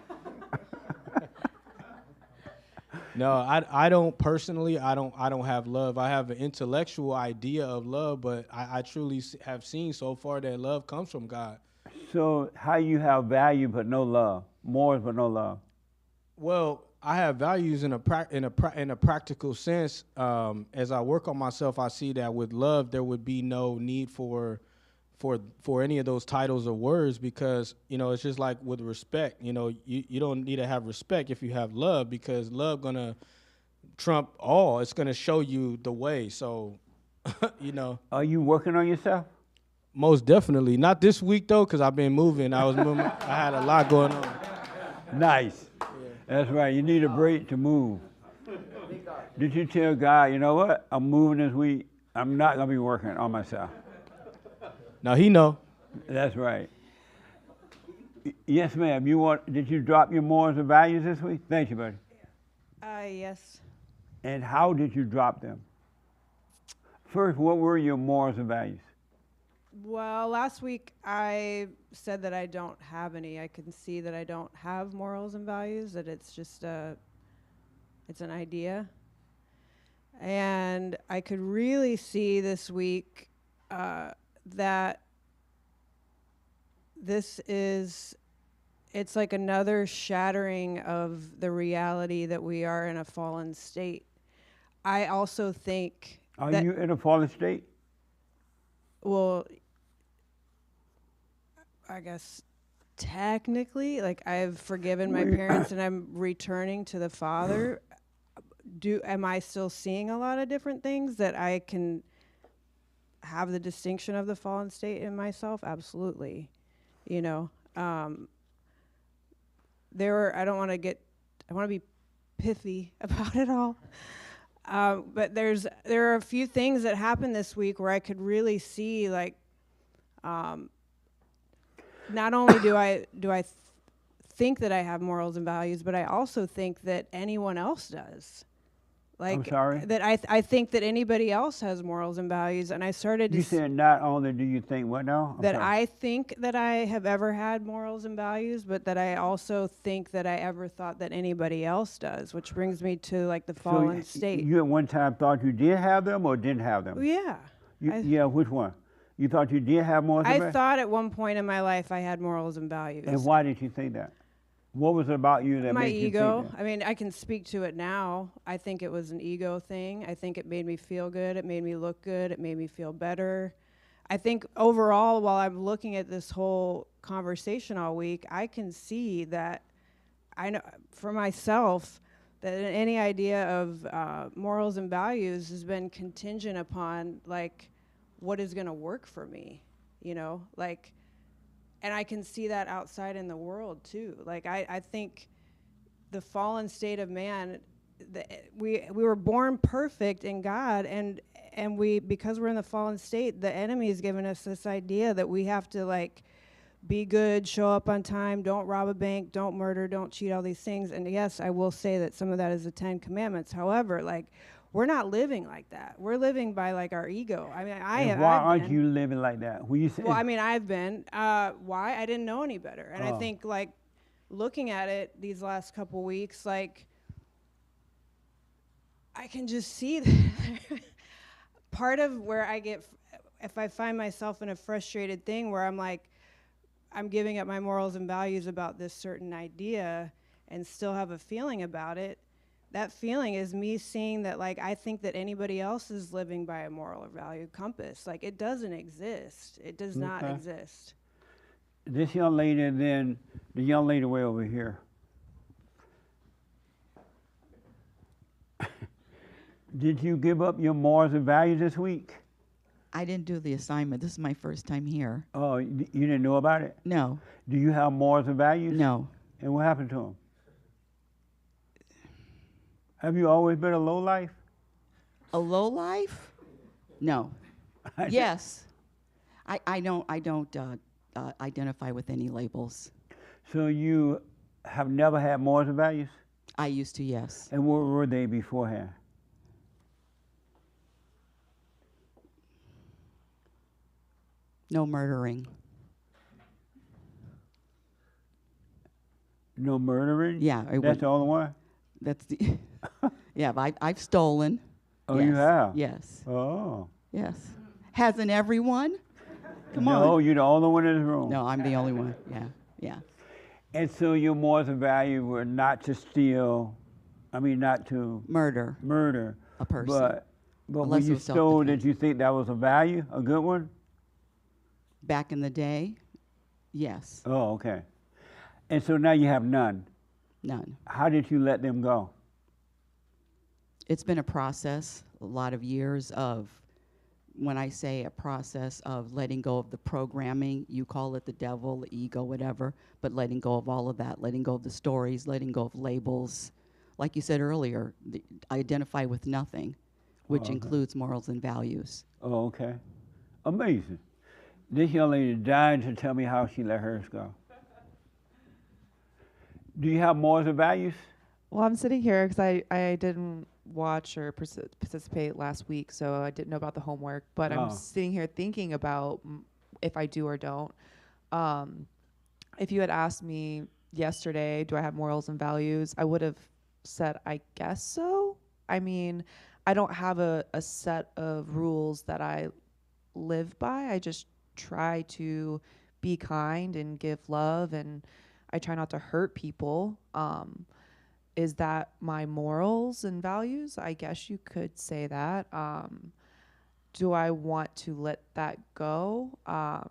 P: No, I don't personally. I don't have love. I have an intellectual idea of love, but I truly have seen so far that love comes from God.
A: So how you have value but no love, morals but no love?
P: Well, I have values in a practical sense. As I work on myself, I see that with love there would be no need for any of those titles or words, because it's just like with respect. You don't need to have respect if you have love, because love gonna trump all. It's gonna show you the way. So
A: Are you working on yourself?
P: Most definitely. Not this week though, because I've been moving. I had a lot going on.
A: Nice. That's right. You need a break to move. Did you tell God, you know what? I'm moving this week. I'm not gonna be working on myself.
P: Now he know.
A: That's right. Yes, ma'am. Did you drop your morals and values this week? Thank you, buddy.
I: Yes.
A: And how did you drop them? First, what were your morals and values?
I: Well, last week I said that I don't have any. I can see that I don't have morals and values, that it's just it's an idea. And I could really see this week that it's like another shattering of the reality that we are in a fallen state. I also think
A: Are you in a fallen state?
I: Well, I guess technically, like, I've forgiven my parents and I'm returning to the Father. Am I still seeing a lot of different things that I can have the distinction of the fallen state in myself? Absolutely. I want to be pithy about it all. But there are a few things that happened this week where I could really see, like, not only do I think that I have morals and values, but I also think that anyone else does. Like,
A: I'm sorry?
I: that I think that anybody else has morals and values, and I started to
A: You said not only do you think what now? I'm
I: that
A: sorry.
I: I think that I have ever had morals and values, but that I also think that I ever thought that anybody else does, which brings me to, like, the fallen state.
A: You at one time thought you did have them or didn't have them?
I: Yeah.
A: Yeah, which one? You thought you did have morals and
I: I
A: values?
I: thought at one point in my life I had morals and values.
A: And why did you think that? What was it about you that
I: My
A: made you
I: ego.
A: think that?
I: I mean, I can speak to it now. I think it was an ego thing. I think it made me feel good. It made me look good. It made me feel better. I think overall, while I'm looking at this whole conversation all week, I can see that I know for myself that any idea of morals and values has been contingent upon, like, what is going to work for me, like. And I can see that outside in the world too. Like, I think the fallen state of man, we were born perfect in God, and because we're in the fallen state, the enemy has given us this idea that we have to, like, be good, show up on time, don't rob a bank, don't murder, don't cheat, all these things. And yes, I will say that some of that is the 10 Commandments. However, like, we're not living like that. We're living by, like, our ego. I mean,
A: Why aren't you living like that? When you say
I: well, I mean, I've been. Why? I didn't know any better. And I
A: Oh.
I: think, like, looking at it these last couple weeks, like, I can just see that part of where I get, if I find myself in a frustrated thing where I'm like, I'm giving up my morals and values about this certain idea and still have a feeling about it, that feeling is me seeing that, like, I think that anybody else is living by a moral or value compass. Like, it doesn't exist. It does not exist.
A: This young lady and then the young lady way over here. Did you give up your morals and values this week?
Q: I didn't do the assignment. This is my first time here.
A: Oh, you didn't know about it?
Q: No.
A: Do you have morals and values?
Q: No.
A: And what happened to them? Have you always been a low life?
Q: A low life? No. Yes. I don't identify with any labels.
A: So you have never had morals and values?
Q: I used to, yes.
A: And what were they beforehand?
Q: No murdering.
A: No murdering?
Q: Yeah.
A: That's the only one?
Q: That's the. Yeah, but I've stolen.
A: Oh,
Q: yes.
A: you have?
Q: Yes.
A: Oh.
Q: Yes. Hasn't everyone? Come
A: No,
Q: on.
A: you're the only one in this room.
Q: No, I'm the only one. Yeah, yeah.
A: And so your morals and values were not to steal, not to
Q: murder a person.
A: But when
Q: Unless it
A: you
Q: was
A: stole,
Q: self-defense.
A: did you think that was a value, a good one?
Q: Back in the day, yes.
A: Oh, okay. And so now you have none.
Q: None.
A: How did you let them go?
Q: It's been a process, a lot of years of, when I say a process of letting go of the programming, you call it the devil, the ego, whatever, but letting go of all of that, letting go of the stories, letting go of labels. Like you said earlier, identify with nothing, which
A: okay.
Q: includes morals and values.
A: Oh, okay. Amazing. This young lady died to tell me how she let hers go. Do you have morals and values?
R: Well, I'm sitting here because I didn't watch or participate last week, so I didn't know about the homework. But I'm sitting here thinking about if I do or don't. If you had asked me yesterday, do I have morals and values, I would have said, I guess so. I mean, I don't have a set of rules that I live by. I just try to be kind and give love, and I try not to hurt people. Is that my morals and values? I guess you could say that. Do I want to let that go? I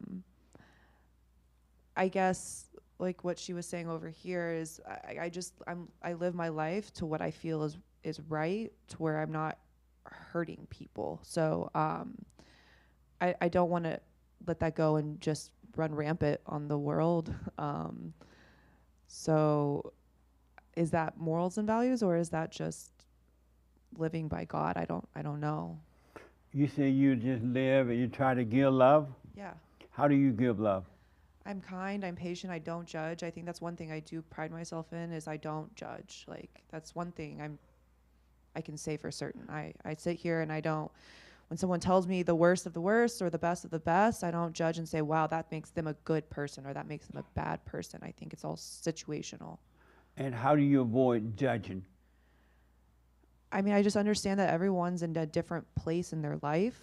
R: guess like what she was saying over here is I live my life to what I feel is right, to where I'm not hurting people. So I don't want to let that go and just run rampant on the world. So is that morals and values, or is that just living by God? I don't know.
A: You say you just live and you try to give love?
R: Yeah.
A: How do you give love?
R: I'm kind, I'm patient, I don't judge. I think that's one thing I do pride myself in, is I don't judge. Like, that's one thing I can say for certain. I sit here and I don't, when someone tells me the worst of the worst or the best of the best, I don't judge and say, wow, that makes them a good person or that makes them a bad person. I think it's all situational.
A: And how do you avoid judging?
R: I mean, I just understand that everyone's in a different place in their life.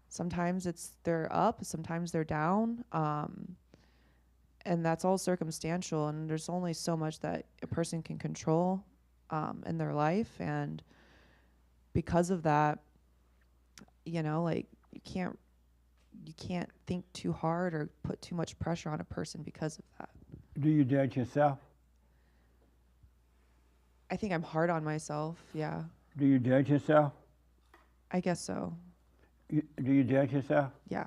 R: Sometimes they're up, sometimes they're down. And that's all circumstantial, and there's only so much that a person can control in their life. And because of that, like you can't think too hard or put too much pressure on a person because of that.
A: Do you judge yourself?
R: I think I'm hard on myself, yeah.
A: Do you judge yourself?
R: I guess so.
A: Do you judge yourself?
R: Yeah.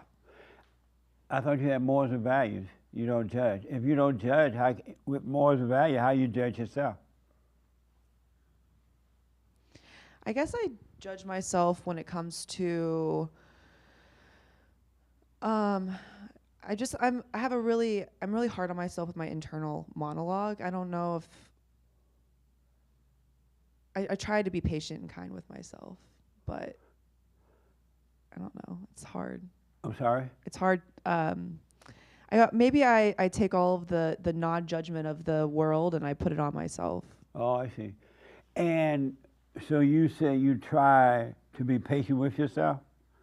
A: I thought you had morals and values. You don't judge. If you don't judge, with morals and values, how you judge yourself?
R: I guess I judge myself when it comes to I'm really hard on myself with my internal monologue. I don't know if I try to be patient and kind with myself, but I don't know. It's hard.
A: I'm sorry?
R: It's hard. Maybe I take all of the non-judgment of the world and I put it on myself.
A: Oh, I see. And so you say you try to be patient with yourself?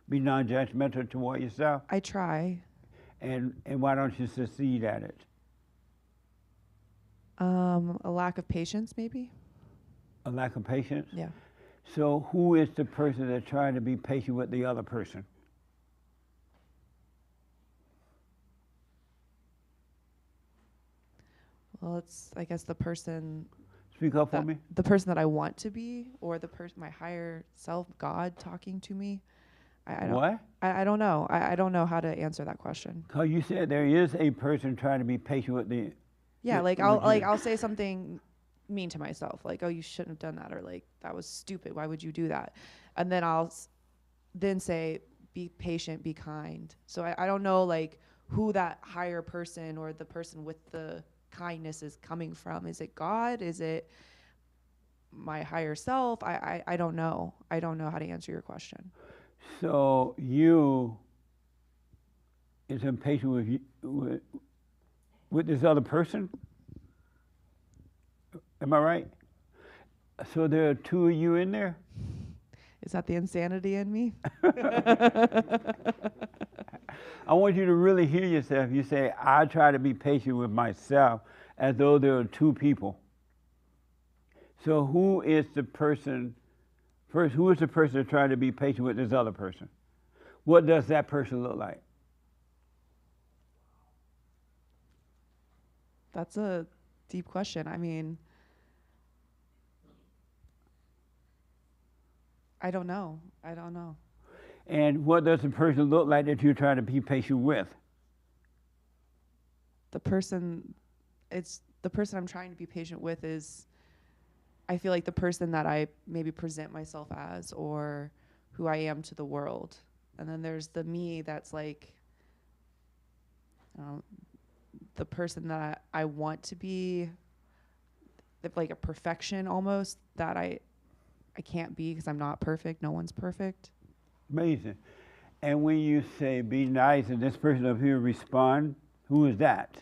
A: Be non-judgmental toward yourself?
R: I try.
A: And why don't you succeed at it?
R: A lack of patience, maybe.
A: A lack of patience?
R: Yeah.
A: So who is the person that's trying to be patient with the other person?
R: Well, it's, I guess, the person.
A: Speak up for me.
R: The person that I want to be, or my higher self, God, talking to me. I don't.
A: What?
R: I don't know. I don't know how to answer that question.
A: Because you said there is a person trying to be patient with the.
R: Yeah,
A: with-
R: like
A: with you.
R: I'll say something mean to myself, like, oh, you shouldn't have done that, or like, that was stupid. Why would you do that? And then then say, be patient, be kind. So I don't know like who that higher person or the person with the kindness is coming from. Is it God? Is it my higher self? I don't know. I don't know how to answer your question.
A: So you is impatient with you, with this other person? Am I right? So there are two of you in there?
R: Is that the insanity in me?
A: I want you to really hear yourself. You say, I try to be patient with myself as though there are two people. So who is the person, first, who is the person trying to be patient with this other person? What does that person look like?
R: That's a deep question. I mean, I don't know. I don't know.
A: And what does the person look like that you're trying to be patient with?
R: The person I'm trying to be patient with is, I feel like the person that I maybe present myself as or who I am to the world. And then there's the me that's like, the person that I want to be, like a perfection almost, that I can't be because I'm not perfect. No one's perfect.
A: Amazing. And when you say be nice and this person up here respond, who is that?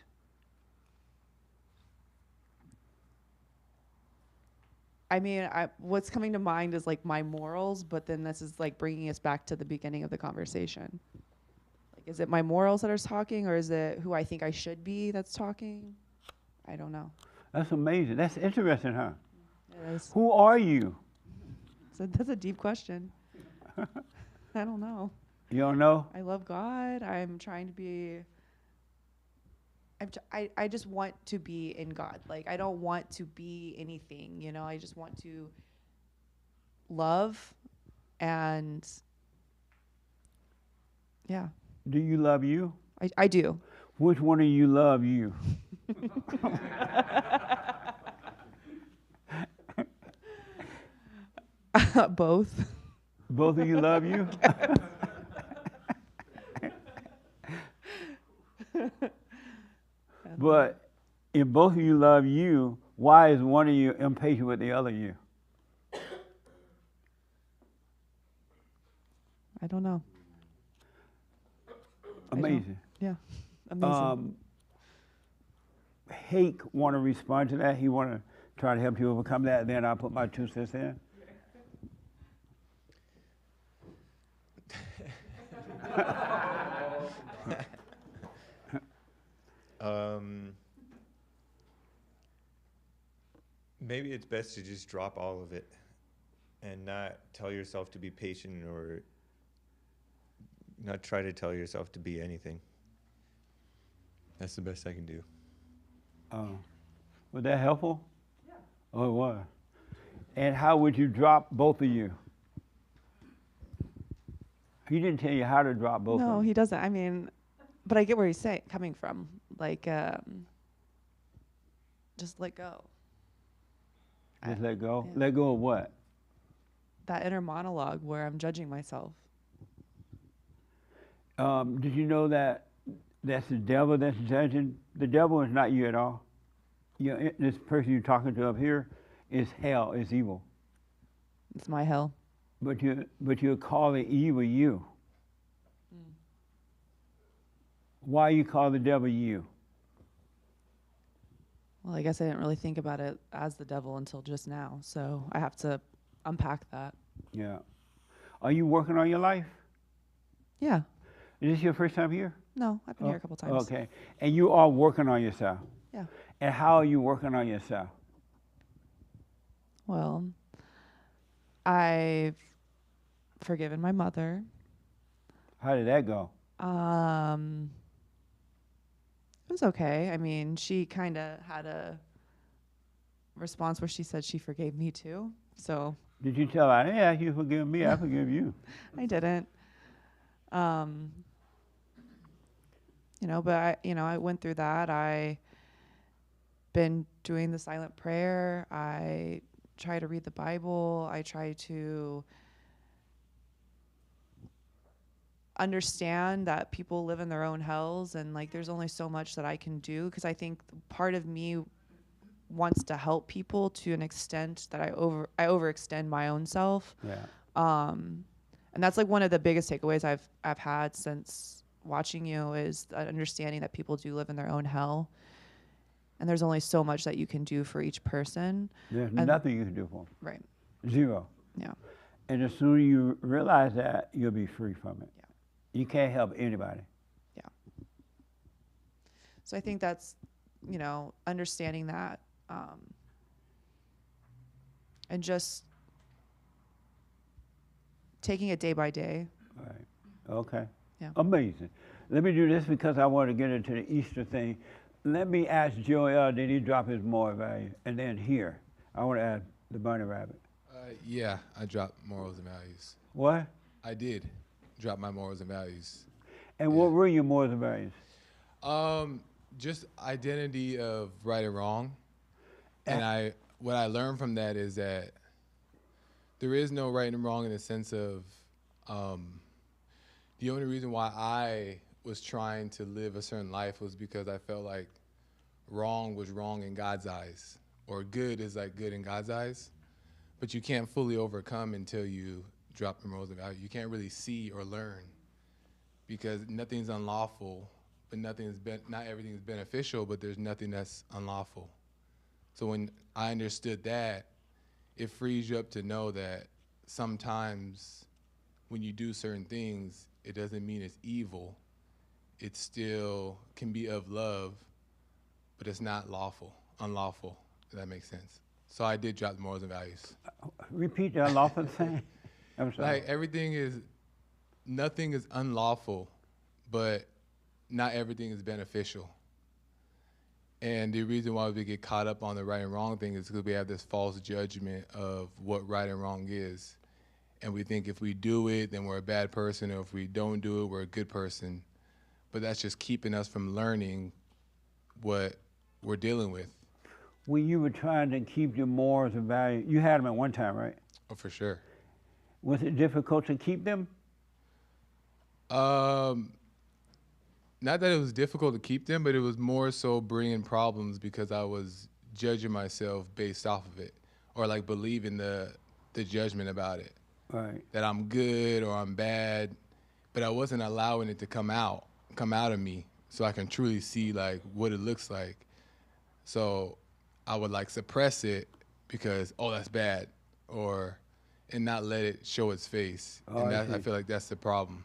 R: I mean, what's coming to mind is like my morals, but then this is like bringing us back to the beginning of the conversation. Like, is it my morals that are talking, or is it who I think I should be that's talking? I don't know.
A: That's amazing. That's interesting, huh?
R: It is.
A: Who are you?
R: So that's a deep question. I don't know.
A: You don't know?
R: I love God. I'm trying to be. I just want to be in God. Like, I don't want to be anything, you know. I just want to love, and yeah.
A: Do you love you?
R: I do.
A: Which one of you love you?
R: Both.
A: Both of you love you? But if both of you love you, why is one of you impatient with the other you?
R: I don't know.
A: Amazing.
R: Yeah, amazing.
A: Hake want to respond to that. He want to try to help you overcome that. Then I'll put my 2 cents in.
S: Maybe it's best to just drop all of it and not tell yourself to be patient or not try to tell yourself to be anything. That's the best I can do.
A: Was that helpful? Yeah. Oh, it was. And how would you drop both of you? He didn't tell you how to drop both of
R: No,
A: them.
R: he doesn't. I mean, but I get where he's coming from. Like, just let go.
A: Just let go?
R: Yeah.
A: Let go of what?
R: That inner monologue where I'm judging myself.
A: Did you know that that's the devil that's judging? The devil is not you at all. This person you're talking to up here is hell, is evil.
R: It's my hell.
A: But you're calling evil you. Why you call the devil you?
R: Well, I guess I didn't really think about it as the devil until just now, so I have to unpack that.
A: Yeah. Are you working on your life?
R: Yeah.
A: Is this your first time here?
R: No, I've been here a couple times.
A: Okay. And you are working on yourself?
R: Yeah.
A: And how are you working on yourself?
R: Well, I've forgiven my mother.
A: How did that go?
R: It was okay. I mean, she kind of had a response where she said she forgave me too. So.
A: Did you tell her, yeah, you forgive me, I forgive you?
R: I didn't. But I went through that. I been doing the silent prayer. I try to read the Bible. I try to understand that people live in their own hells, and like there's only so much that I can do, because I think part of me wants to help people to an extent that I overextend my own self.
A: Yeah.
R: And that's like one of the biggest takeaways I've had since watching you, is that understanding that people do live in their own hell, and there's only so much that you can do for each person.
A: There's
R: And
A: nothing you can do for them.
R: Right.
A: Zero.
R: Yeah.
A: And as soon as you realize that, you'll be free from it.
R: Yeah.
A: You can't help anybody.
R: Yeah. So I think that's, understanding that, and just taking it day by day.
A: Right. Okay.
R: Yeah.
A: Amazing. Let me do this because I want to get into the Easter thing. Let me ask Joel, did he drop his moral value? And then here, I want to ask the bunny rabbit.
T: Yeah, I dropped morals and values.
A: What?
T: I did drop my morals and values.
A: And what were your morals and values?
T: Just identity of right and wrong. And what I learned from that is that there is no right and wrong in the sense of the only reason why I was trying to live a certain life was because I felt like wrong was wrong in God's eyes, or good is like good in God's eyes. But you can't fully overcome until you drop the morals and values. You can't really see or learn, because nothing's unlawful, but not everything is beneficial, but there's nothing that's unlawful. So when I understood that, it frees you up to know that sometimes when you do certain things, it doesn't mean it's evil. It still can be of love, but it's not unlawful, if that makes sense. So I did drop the morals and values.
A: Repeat the unlawful thing. I'm sorry.
T: Like nothing is unlawful, but not everything is beneficial. And the reason why we get caught up on the right and wrong thing is because we have this false judgment of what right and wrong is. And we think if we do it, then we're a bad person, or if we don't do it, we're a good person. But that's just keeping us from learning what we're dealing with.
A: When you were trying to keep your morals and values, you had them at one time, right?
T: Oh, for sure.
A: Was it difficult to keep them?
T: Not that it was difficult to keep them, but it was more so bringing problems because I was judging myself based off of it, or like believing the judgment about it.
A: Right.
T: That I'm good or I'm bad, but I wasn't allowing it to come out of me so I can truly see like what it looks like. So I would like suppress it because, oh, that's bad, and not let it show its face.
A: Oh,
T: And I feel like that's the problem.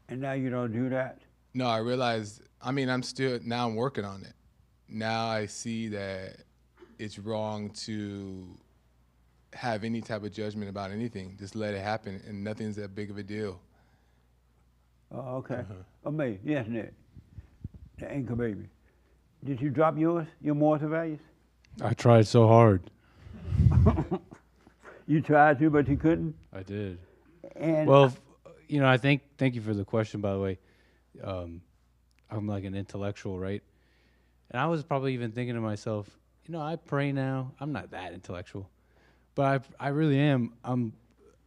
A: And now you don't do that?
T: No, I realized, now I'm working on it. Now I see that it's wrong to have any type of judgment about anything. Just let it happen, and nothing's that big of a deal.
A: Oh, okay. Amazing. Yes, Nick. The anchor baby. Did you drop your morals and values?
U: I tried so hard.
A: You tried to, but you couldn't?
U: I did.
A: And
U: well, thank you for the question, by the way. I'm like an intellectual, right? And I was probably even thinking to myself, I pray now. I'm not that intellectual, but I really am.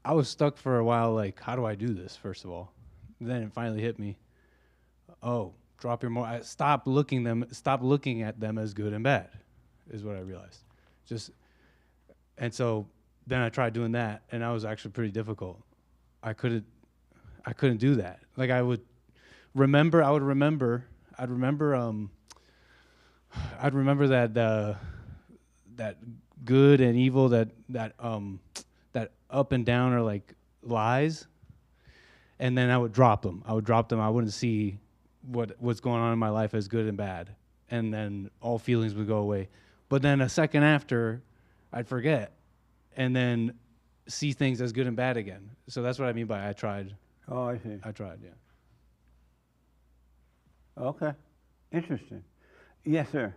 U: I was stuck for a while, like, how do I do this, first of all? And then it finally hit me. Oh, drop your more. Stop looking at them as good and bad, is what I realized. And so then I tried doing that, and that was actually pretty difficult. I couldn't do that. Like I'd remember that good and evil, that up and down are like lies, and then I would drop them. I wouldn't see what's going on in my life as good and bad, and then all feelings would go away. But then a second after, I'd forget, and then see things as good and bad again. So that's what I mean by I tried.
A: Oh, I see.
U: I tried, yeah.
A: Okay. Interesting. Yes, sir.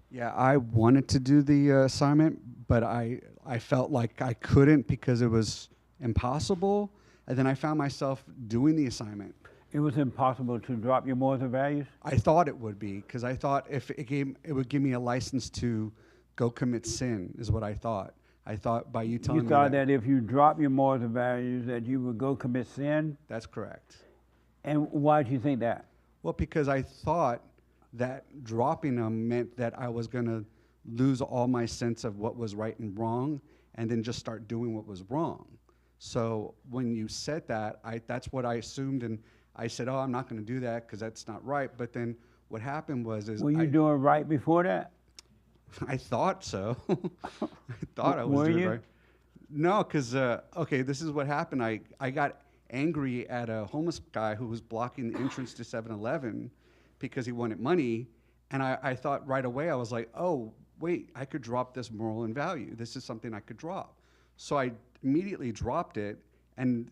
V: Yeah, I wanted to do the assignment, but I felt like I couldn't because it was impossible. And then I found myself doing the assignment.
A: It was impossible to drop your morals and values?
V: I thought it would be, because I thought if it would give me a license to go commit sin, is what I thought. I thought by you telling
A: You
V: me
A: thought that if you drop your morals and values that you would go commit sin?
V: That's correct.
A: And why did you think that?
V: Well, because I thought that dropping them meant that I was going to lose all my sense of what was right and wrong and then just start doing what was wrong. So when you said that, that's what I assumed, and I said, oh, I'm not going to do that because that's not right. But then what happened was
A: Were you doing right before that?
V: I thought so. I thought I was
A: Were
V: doing
A: you?
V: right. No, because, okay, this is what happened. I got angry at a homeless guy who was blocking the entrance to 7-Eleven because he wanted money. And I thought right away, I was like, oh, wait, I could drop this moral and value. This is something I could drop. So I immediately dropped it. And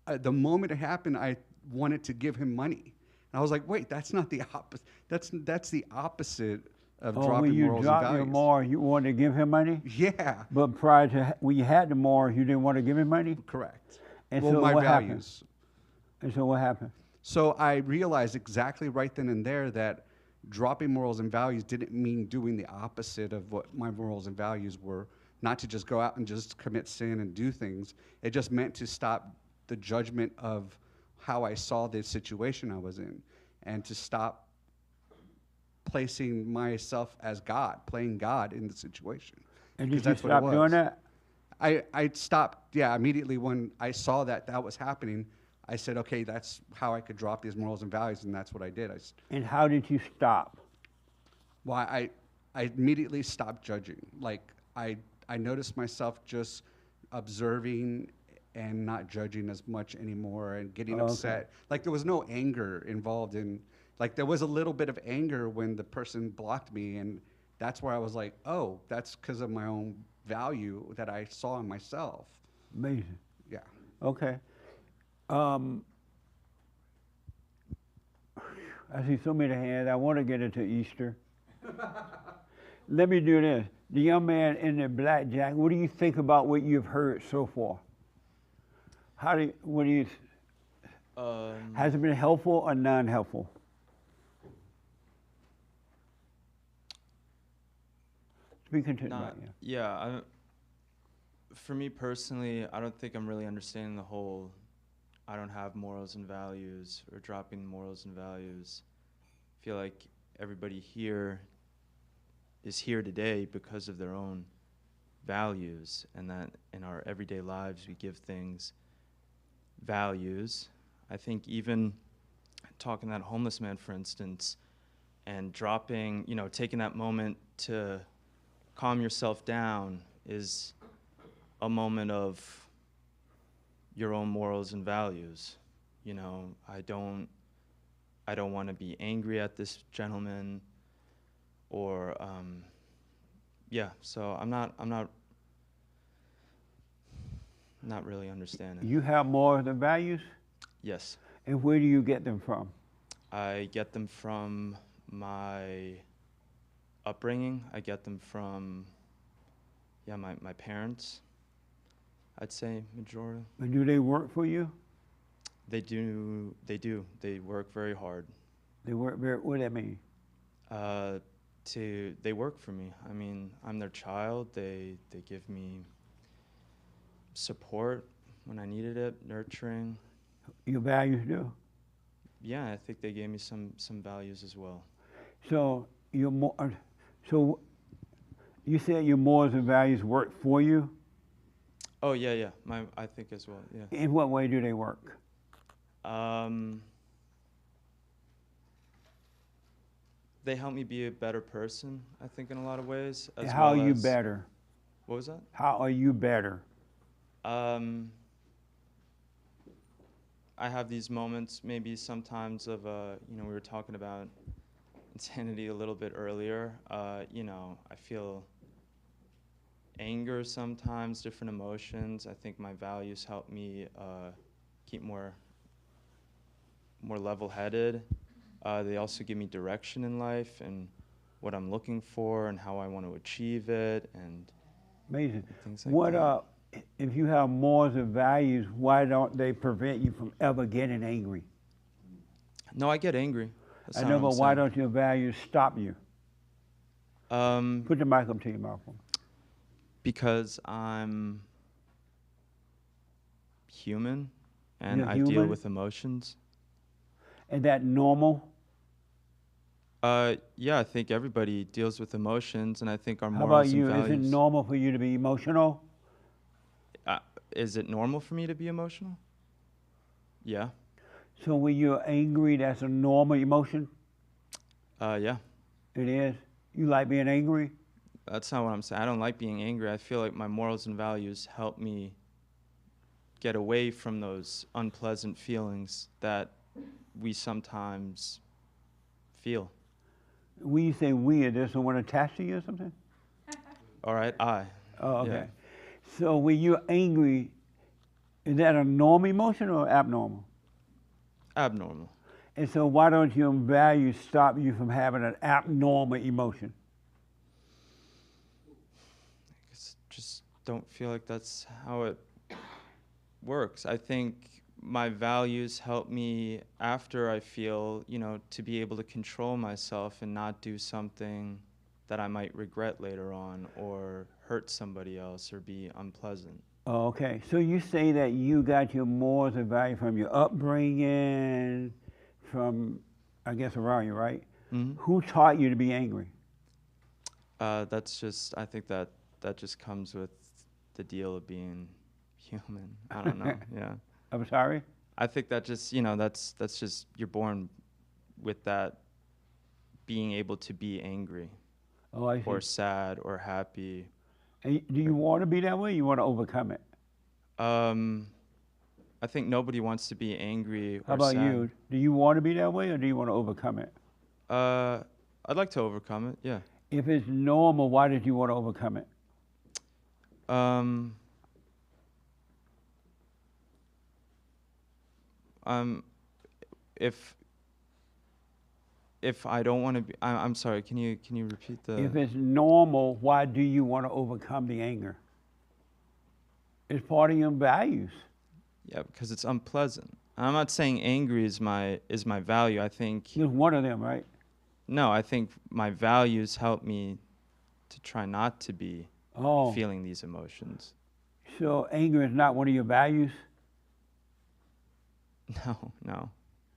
V: the moment it happened, I wanted to give him money. And I was like, wait, that's not the opposite. That's the opposite of dropping
A: when you
V: morals and
A: dropped
V: values.
A: your morals, you wanted to give him money?
V: Yeah.
A: But prior to when you had the morals, you didn't want to give him money?
V: Correct.
A: And
V: Well,
A: so
V: my
A: what happened?
V: values.
A: And so what happened?
V: So I realized exactly right then and there that dropping morals and values didn't mean doing the opposite of what my morals and values were, not to just go out and just commit sin and do things. It just meant to stop the judgment of how I saw the situation I was in, and to stop placing myself as God, playing God in the situation.
A: And
V: Because
A: did you
V: that's what it
A: stop doing
V: was.
A: that?
V: I stopped, yeah, immediately when I saw that was happening. I said, okay, that's how I could drop these morals and values, and that's what I did.
A: And how did you stop?
V: Well, I immediately stopped judging. Like, I noticed myself just observing and not judging as much anymore and getting upset. Like, there was no anger involved in, like, there was a little bit of anger when the person blocked me, and that's where I was like, oh, that's because of my own value that I saw in myself.
A: Amazing.
V: Yeah.
A: Okay. I see so many hands. I want to get into Easter. Let me do this. The young man in the black jacket, what do you think about what you've heard so far? Has it been helpful or non-helpful? Be content about it.
B: Yeah, for me personally, I don't think I'm really understanding the whole I don't have morals and values or dropping morals and values. I feel like everybody here is here today because of their own values, and that in our everyday lives we give things values. I think even talking to that homeless man, for instance, and dropping, taking that moment to calm yourself down is a moment of your own morals and values. I don't want to be angry at this gentleman, or so I'm not really understanding.
A: You have morals and values?
B: Yes.
A: And where do you get them from?
B: I get them from my upbringing. I get them from my parents, I'd say majority.
A: And do they work for you?
B: They do. They work very hard.
A: They work very, what do that mean?
B: They work for me. I mean, I'm their child. They give me support when I needed it, nurturing.
A: Your values do?
B: Yeah, I think they gave me some values as well.
A: So so you said your morals and values work for you?
B: Oh yeah. I think as well. Yeah.
A: In what way do they work?
B: They help me be a better person, I think, in a lot of ways.
A: How are you better?
B: What was that?
A: How are you better?
B: I have these moments, maybe sometimes of, we were talking about insanity a little bit earlier. I feel anger sometimes, different emotions. I think my values help me keep more level-headed. They also give me direction in life and what I'm looking for and how I want to achieve it, and
A: amazing.
B: Things like
A: What
B: that.
A: if you have morals and values, why don't they prevent you from ever getting angry?
B: No, I get angry. That's
A: I
B: not
A: know,
B: what
A: but
B: I'm
A: why
B: saying.
A: don't your values stop you? Put the mic up to your mouth.
B: Because I'm human and
A: You're
B: I deal
A: human?
B: with emotions.
A: Is that normal?
B: Yeah, I think everybody deals with emotions, and I think our
A: How about
B: morals and
A: you? Is it
B: values.
A: normal for you to be emotional?
B: Is it normal for me to be emotional? Yeah.
A: So when you're angry, that's a normal emotion?
B: Yeah.
A: It is? You like being angry?
B: That's not what I'm saying. I don't like being angry. I feel like my morals and values help me get away from those unpleasant feelings that we sometimes feel.
A: When you say we, is there someone attached to you or something?
B: All right, I.
A: Oh, okay.
B: Yeah.
A: So when you're angry, is that a normal emotion or abnormal?
B: Abnormal.
A: And so why don't your values stop you from having an abnormal emotion?
B: Just don't feel like that's how it works. I think my values help me after I feel, to be able to control myself and not do something that I might regret later on or hurt somebody else or be unpleasant.
A: Oh, okay. So you say that you got your morals and values from your upbringing, from, I guess, around you, right?
B: Mhm.
A: Who taught you to be angry?
B: That's just, I think that just comes with the deal of being human. I don't know. Yeah.
A: I'm sorry?
B: I think that just, that's just, you're born with that being able to be angry.
A: Oh, I see.
B: Or sad or happy.
A: And do you want to be that way or you want to overcome it?
B: I think nobody wants to be angry or
A: How about
B: sad.
A: you? Do you want to be that way or do you want to overcome it?
B: I'd like to overcome it, yeah.
A: If it's normal, why did you want to overcome it?
B: If I don't want to be, I'm sorry, can you repeat the?
A: If it's normal, why do you want to overcome the anger? It's part of your values.
B: Yeah, because it's unpleasant. I'm not saying angry is my value. I think
A: it's one of them, right?
B: No, I think my values help me to try not to be feeling these emotions.
A: So anger is not one of your values?
B: No.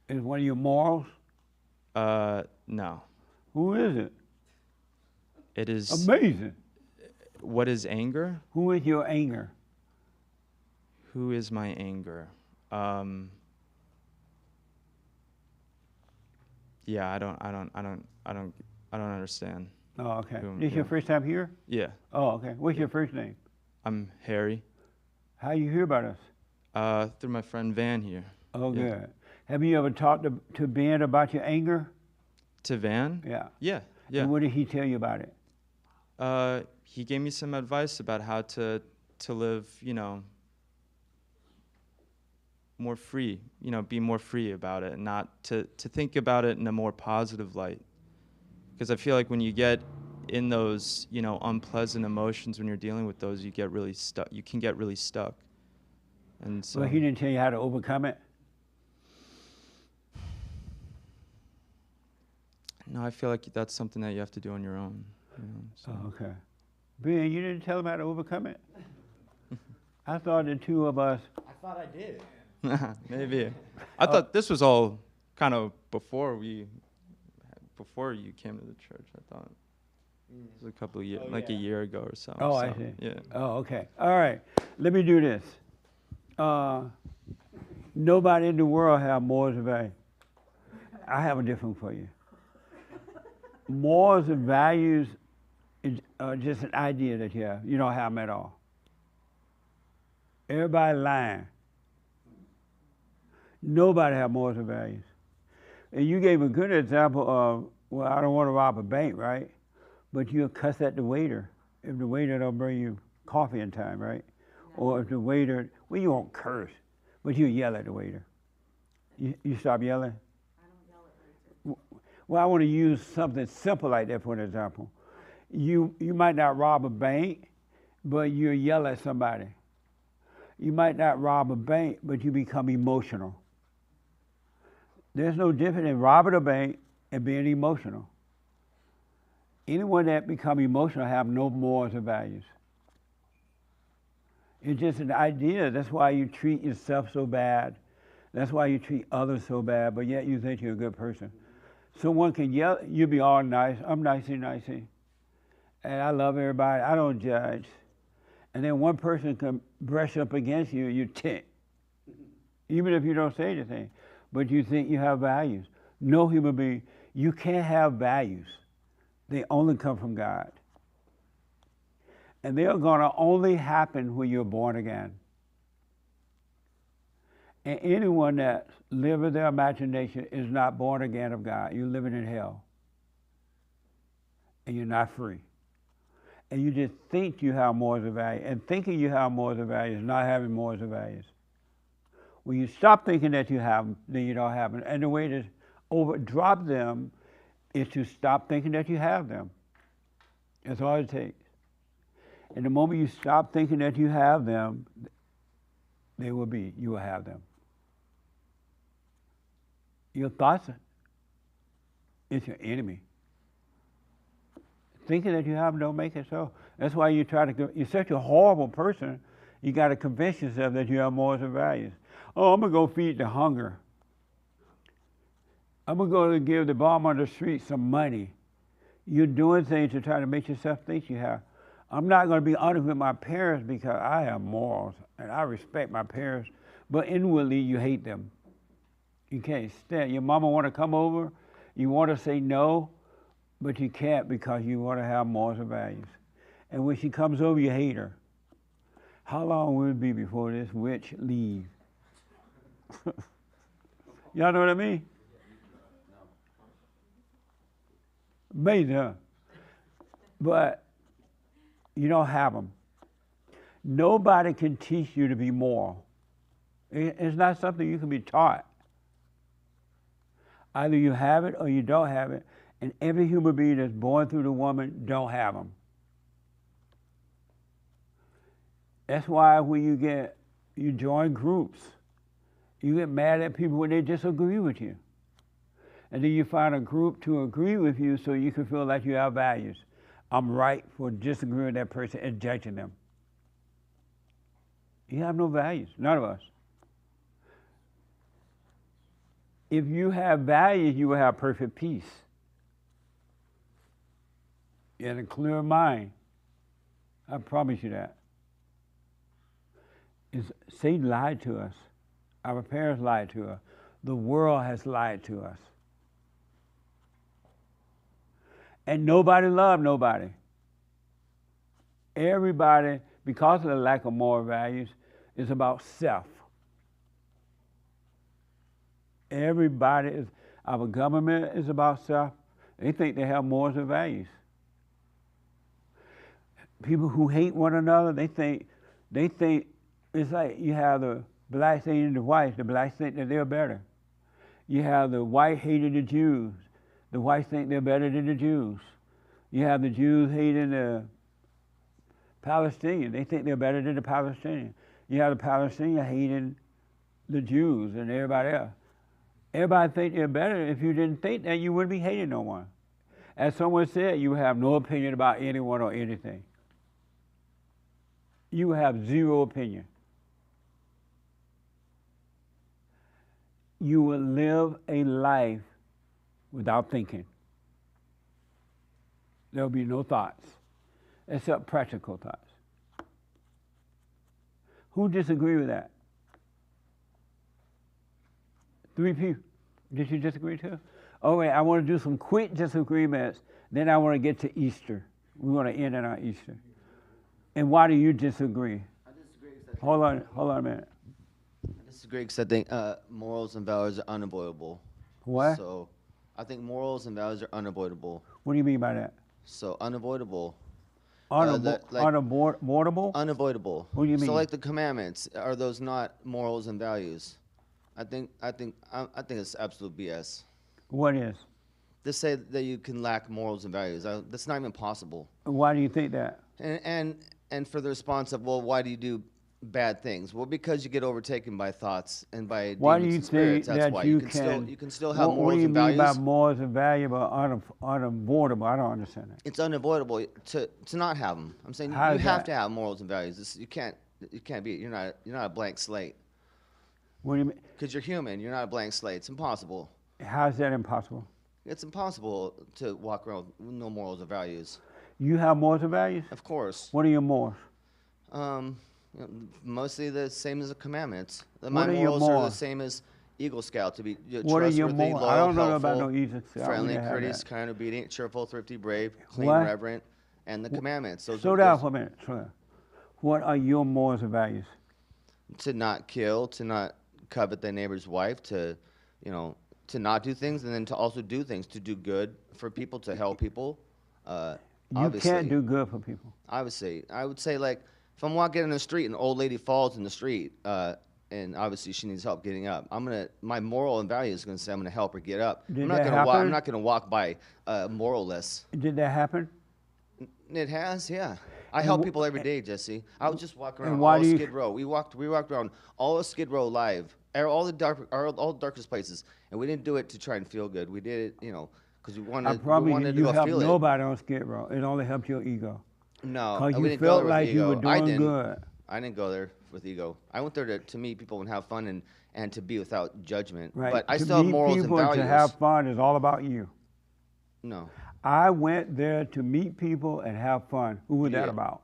A: Is one of your morals?
B: No.
A: Who is it?
B: It is
A: amazing.
B: What is anger?
A: Who is your anger?
B: Who is my anger? Yeah, I don't understand.
A: Oh, okay. This your first time here?
B: Yeah.
A: Oh, okay. What's your first name?
B: I'm Harry.
A: How you hear about us?
B: Through my friend Van here.
A: Oh,
B: Yeah.
A: good. Have you ever talked to Ben about your anger?
B: To Van?
A: Yeah.
B: Yeah. Yeah.
A: And what did he tell you about it?
B: He gave me some advice about how to live, more free, be more free about it and not to think about it in a more positive light. Because I feel like when you get in those, unpleasant emotions, when you're dealing with those, you get really stuck. You can get really stuck. And so.
A: Well, he didn't tell you how to overcome it?
B: No, I feel like that's something that you have to do on your own. So.
A: Oh, okay. Ben, you didn't tell him how to overcome it? I thought the two of us.
K: I thought I did.
B: Maybe. I thought this was all kind of before you came to the church. I thought it was a couple of years, like a year ago or so.
A: Oh,
B: so,
A: I see.
B: Yeah.
A: Oh, okay. All right. Let me do this. Nobody in the world have morals and values. I have a different for you. Morals and values is just an idea that you have. You don't have them at all. Everybody lying. Nobody have morals and values. And you gave a good example of, well, I don't want to rob a bank, right? But you'll cuss at the waiter if the waiter don't bring you coffee in time, right? Or if the waiter, well, you won't curse, but you yell at the waiter. You stop yelling? I don't yell at waiters. Well, I want to use something simple like that for an example. You might not rob a bank, but you yell at somebody. You might not rob a bank, but you become emotional. There's no difference in robbing a bank and being emotional. Anyone that become emotional have no morals or values. It's just an idea. That's why you treat yourself so bad. That's why you treat others so bad, but yet you think you're a good person. Someone can yell, you be all nice, I'm nicey, and I love everybody, I don't judge. And then one person can brush up against you, you tick. Even if you don't say anything, but you think you have values. No human being, you can't have values. They only come from God. And they're gonna only happen when you're born again. And anyone that lives in their imagination is not born again of God. You're living in hell. And you're not free. And you just think you have morals and values. And thinking you have morals and values is not having morals and values. When you stop thinking that you have them, then you don't have them. And the way to drop them is to stop thinking that you have them. That's all it takes. And the moment you stop thinking that you have them, you will have them. Your thoughts is your enemy. Thinking that you have them don't make it so. That's why you're such a horrible person, you got to convince yourself that you have morals and values. Oh, I'm going to go feed the hunger. I'm going to go and give the bum on the street some money. You're doing things to try to make yourself think you have. I'm not going to be honest with my parents because I have morals and I respect my parents, but inwardly you hate them. You can't stand. Your mama want to come over, you want to say no, but you can't because you want to have morals and values. And when she comes over, you hate her. How long will it be before this witch leaves? Y'all know what I mean? Amazing, huh? But you don't have them. Nobody can teach you to be moral. It's not something you can be taught. Either you have it or you don't have it, and every human being that's born through the woman don't have them. That's why when you join groups, you get mad at people when they disagree with you. And then you find a group to agree with you so you can feel like you have values. I'm right for disagreeing with that person and judging them. You have no values, none of us. If you have values, you will have perfect peace. You have a clear mind. I promise you that. Satan lied to us. Our parents lied to us. The world has lied to us. And nobody loved nobody. Everybody, because of the lack of moral values, is about self. Our government is about self. They think they have morals and values. People who hate one another, they think it's like you have the blacks hating the whites. The blacks think that they're better. You have the white hating the Jews. The whites think they're better than the Jews. You have the Jews hating the Palestinians. They think they're better than the Palestinians. You have the Palestinians hating the Jews and everybody else. Everybody think they're better. If you didn't think that, you wouldn't be hating no one. As someone said, you have no opinion about anyone or anything. You have zero opinion. You will live a life without thinking. There will be no thoughts, except practical thoughts. Who disagree with that? 3 people. Did you disagree too? All right, I want to do some quick disagreements. Then I want to get to Easter. We want to end it on Easter. And why do you disagree?
H: I disagree.
A: Hold on a minute.
H: I disagree because I think morals and values are unavoidable.
A: What?
H: So I think morals and values are unavoidable.
A: What do you mean by that?
H: So unavoidable.
A: Unavoidable?
H: Unavoidable.
A: What do you mean?
H: So like the commandments, are those not morals and values? I think it's absolute BS.
A: What is?
H: To say that you can lack morals and values, that's not even possible.
A: Why do you think that?
H: And for the response of, well, why do you do
C: bad things? Well, because you get overtaken by thoughts and by
A: Why do
C: demons
A: you
C: and spirits.
A: think
C: That's
A: that
C: why
A: you
C: you can still have
A: what
C: morals
A: do you
C: and
A: mean
C: values.
A: by morals and value, but unavoidable? I don't understand that.
C: It's unavoidable to not have them. I'm saying
A: How
C: you
A: is
C: have
A: that?
C: to have morals and values. You can't be. You're not a blank slate.
A: What do you mean?
C: Because you're human. You're not a blank slate. It's impossible.
A: How is that impossible?
C: It's impossible to walk around with no morals or values.
A: You have morals and values?
C: Of course.
A: What are your morals?
C: You know, mostly the same as the commandments.
A: What
C: My
A: are your
C: morals are the
A: morals?
C: same as Eagle Scout, to be
A: What are your
C: trustworthy,
A: morals?
C: loyal,
A: I don't know
C: helpful,
A: about no Eagle Scout. We
C: friendly,
A: didn't have
C: courteous,
A: that.
C: kind, obedient, cheerful, thrifty, brave, clean,
A: What?
C: reverent, and the commandments.
A: Slow down for a minute. Slow down. What are your morals and values?
C: To not kill, to not covet thy neighbor's wife, to not do things, and then to also do things, to do good for people, to help people.
A: You can't do good for people.
C: Obviously, I would say, like, if I'm walking in the street and an old lady falls in the street, and obviously she needs help getting up, my moral and value is gonna say I'm gonna help her get up.
A: Did
C: I'm
A: that
C: I'm
A: happen?
C: not gonna walk by moralless.
A: Did that happen?
C: It has, yeah. I help people every day, Jesse. I would just walk
A: And
C: around
A: why
C: all
A: do
C: of
A: you-
C: Skid Row. We walked around all of Skid Row live, all the darkest places, and we didn't do it to try and feel good. We did it, because we
A: I
C: wanted
A: promise
C: to
A: you
C: go
A: helped
C: feel it.
A: nobody on Skid Row. It only helped your ego.
C: No,
A: Because
C: we
A: you
C: didn't go
A: felt
C: there with
A: like you
C: ego.
A: were doing
C: didn't.
A: good.
C: I didn't go there with ego. I went there to meet people and have fun and to be without judgment.
A: Right.
C: But I
A: to
C: still have
A: meet
C: morals and
A: people
C: values.
A: to have fun is all about you.
C: No.
A: I went there to meet people and have fun. Who was that
C: Yeah.
A: about?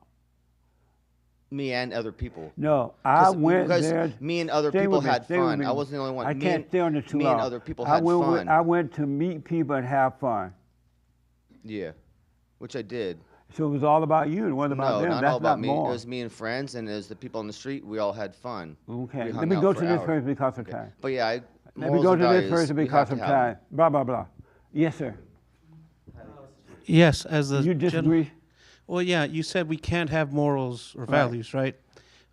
C: Me and other people.
A: No, I went
C: because
A: there.
C: me and other
A: Stay
C: people
A: with me,
C: had
A: stay with
C: fun.
A: me.
C: I wasn't the only one.
A: I
C: Me
A: can't
C: and-
A: stay on this too
C: me
A: long.
C: and other people
A: I
C: had
A: went
C: fun.
A: I went to meet people and have fun.
C: Yeah, which I did.
A: So it was all about you. It wasn't about
C: No,
A: them.
C: not
A: That's
C: all about
A: not
C: me.
A: more.
C: It was me and friends, and it was the people on the street. We all had fun.
A: Okay.
C: We
A: Let
C: hung
A: me
C: out
A: go
C: for
A: to this
C: hours.
A: first because of
C: Okay.
A: time.
C: But yeah,
A: Let me
C: morals
A: go
C: and
A: to this
C: values,
A: first
C: you
A: because
C: have
A: of
C: to have 'em.
A: time. Blah, blah, blah. Yes, sir.
D: Yes, as the
A: You disagree?
D: Well, yeah, you said we can't have morals or
A: Right.
D: values, right?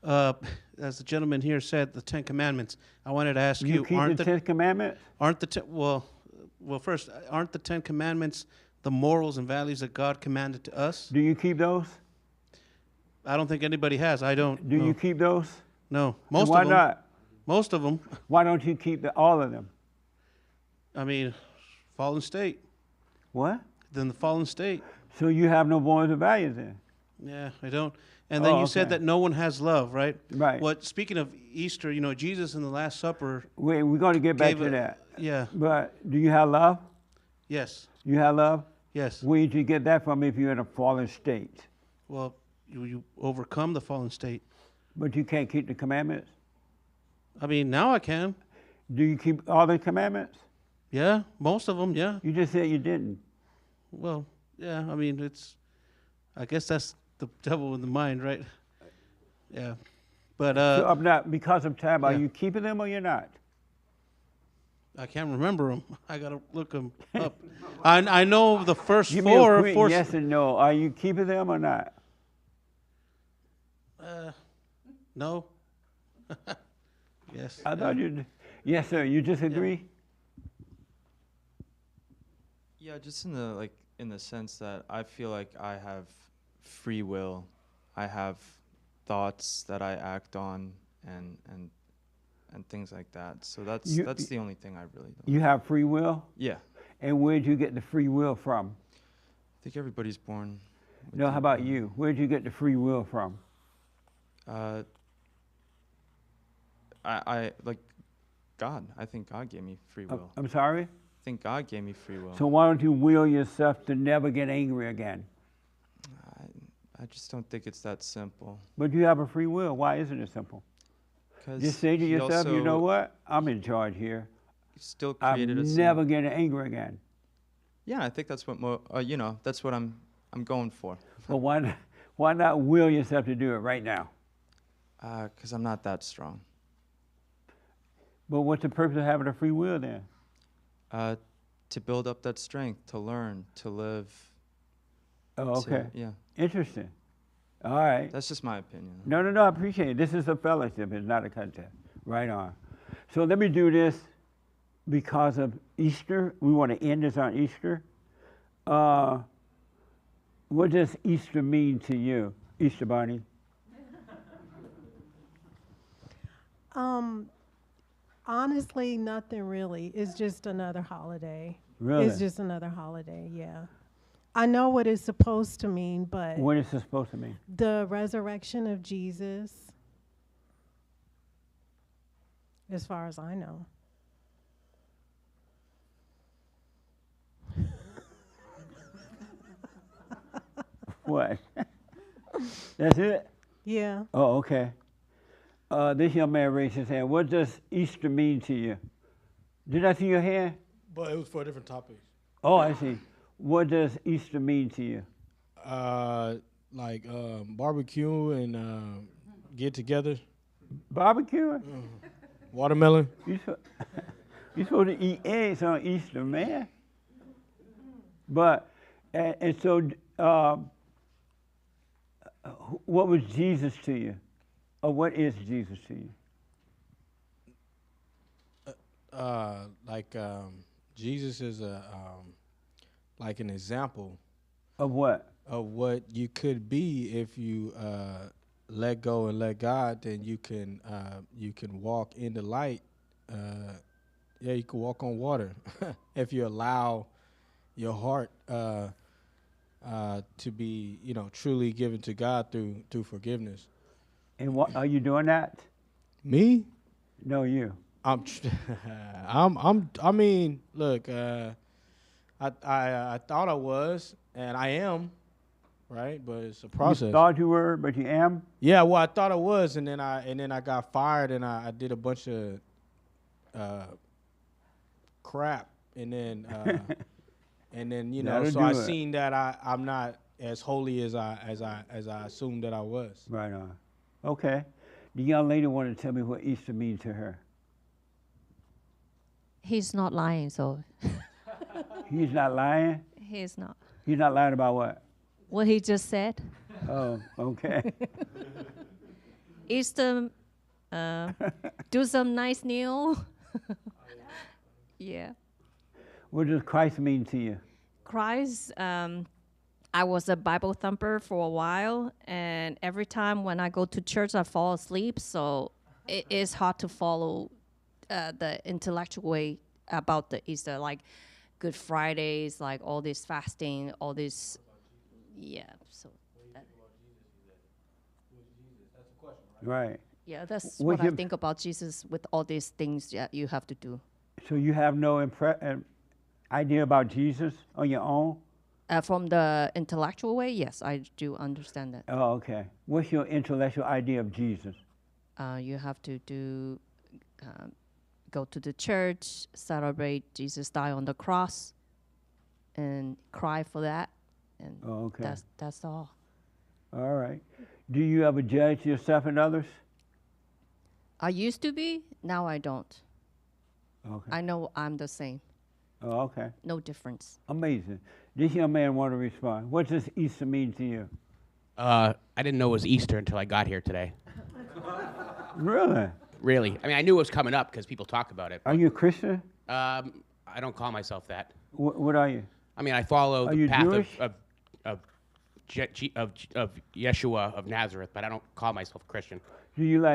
D: As the gentleman here said, the Ten Commandments. I wanted to ask you,
A: You keep
D: aren't
A: the Ten Commandments?
D: Aren't well, first, aren't the Ten Commandments the morals and values that God commanded to us?
A: Do you keep those?
D: I don't think anybody has. I don't.
A: Do
D: no.
A: you keep those?
D: No,
A: And
D: most
A: why
D: of them.
A: not?
D: Most of them.
A: Why don't you keep all of them?
D: I mean, fallen state.
A: What?
D: Then the fallen state.
A: So you have no morals and values then?
D: Yeah, I don't. And then you said
A: okay.
D: that no one has love, right?
A: Right.
D: What? Speaking of Easter, Jesus in the Last Supper.
A: Wait, we're going to get back
D: gave
A: to
D: a-
A: that.
D: Yeah.
A: But do you have love?
D: Yes.
A: You have love?
D: Yes.
A: Where did you get that from if you're in a fallen state?
D: Well, you overcome the fallen state.
A: But you can't keep the commandments?
D: I mean, now I can.
A: Do you keep all the commandments?
D: Yeah, most of them. Yeah.
A: You just said you didn't.
D: Well, yeah. I mean, I guess that's the devil in the mind, right? Yeah. But
A: So I'm not, because of time, are
D: yeah.
A: you keeping them or you're not?
D: I can't remember them. I gotta look them up. I know the first
A: Give me
D: four.
A: a quick
D: four
A: yes and no. Are you keeping them or not?
D: No. Yes.
A: I thought you. Yes, sir. You disagree?
B: Yeah, just in the sense that I feel like I have free will. I have thoughts that I act on and things like that. So that's the only thing I really don't.
A: You have free will?
B: Yeah.
A: And where'd you get the free will from?
B: I think everybody's born. with
A: No,
B: the-
A: how about you? Where'd you get the free will from?
B: I like God. I think God gave me free will.
A: I'm sorry?
B: I think God gave me free will.
A: So why don't you will yourself to never get angry again?
B: I just don't think it's that simple.
A: But you have a free will. Why isn't it simple?
B: 'Cause
A: Just say to
B: he
A: yourself, you know
B: also-
A: what? I'm in charge here.
B: He still
A: I'm
B: created us.
A: never getting angry again.
B: Yeah, I think that's what that's what I'm going for.
A: Well, why not will yourself to do it right now?
B: Because I'm not that strong.
A: But what's the purpose of having a free will then?
B: To build up that strength, to learn, to live.
A: Oh,
B: to-
A: okay.
B: yeah.
A: Interesting. All right.
B: That's just my opinion.
A: No, I appreciate it. This is a fellowship. It's not a contest. Right on. So let me do this because of Easter. We want to end this on Easter. What does Easter mean to you, Easter Bunny?
F: Honestly, nothing really. It's just another holiday.
A: Really?
F: It's just another holiday, yeah. I know what it's supposed to mean, but
A: What is it supposed to mean?
F: the resurrection of Jesus, as far as I know.
A: What? That's it?
F: Yeah.
A: Oh, okay. This young man raised his hand. What does Easter mean to you? Did I see your hand?
J: But it was for a different topic.
A: Oh, I see. What does Easter mean to you?
P: Like barbecue and get together.
A: Barbecue?
P: Watermelon.
A: You're supposed to eat eggs on Easter, man. But, and so, what was Jesus to you? Or what is Jesus to you?
P: Jesus is like an example
A: of what
P: you could be if you let go and let God. Then you can walk in the light. Yeah, you can walk on water if you allow your heart to be, truly given to God through forgiveness.
A: And what are you doing that?
P: Me?
A: No, you.
P: I mean, look, I thought I was, and I am, right? But it's a process.
A: You thought you were, but you am?
P: Yeah, well, I thought I was, and then I got fired, and I did a bunch of crap, and then
A: That'll
P: so I
A: do it.
P: seen that I'm not as holy as I assumed that I was.
A: Right on. Okay. The young lady wanted to tell me what Easter means to her.
O: He's not lying, so
A: He's not lying?
O: he's not.
A: He's not lying about what?
O: What he just said.
A: Oh, okay.
O: Easter, do some nice meal. Yeah.
A: What does Christ mean to you?
O: Christ, I was a Bible thumper for a while, and every time when I go to church, I fall asleep. So it is hard to follow the intellectual way about the Easter, like Good Fridays, like all this fasting, all this. Yeah. So.
A: Right.
O: Yeah, that's
A: What's
O: what I
A: your-
O: think about Jesus with all these things that you have to do.
A: So you have no idea about Jesus on your own?
O: From the intellectual way, yes, I do understand that.
A: Oh, okay. What's your intellectual idea of Jesus?
O: You have to do, go to the church, celebrate Jesus died on the cross, and cry for that, and
A: Oh, okay.
O: that's all.
A: All right. Do you ever judge yourself and others?
O: I used to be, now I don't.
A: Okay.
O: I know I'm the same.
A: Oh, okay.
O: No difference.
A: Amazing. This young man wanted to respond. What does Easter mean to you?
W: I didn't know it was Easter until I got here today.
A: Really?
W: Really. I mean, I knew it was coming up because people talk about it.
A: Are you a Christian?
W: I don't call myself that.
A: What are you?
W: I mean, I follow
A: Are
W: the
A: you
W: path
A: Jewish?
W: of Yeshua of Nazareth, but I don't call myself a Christian.
A: Do you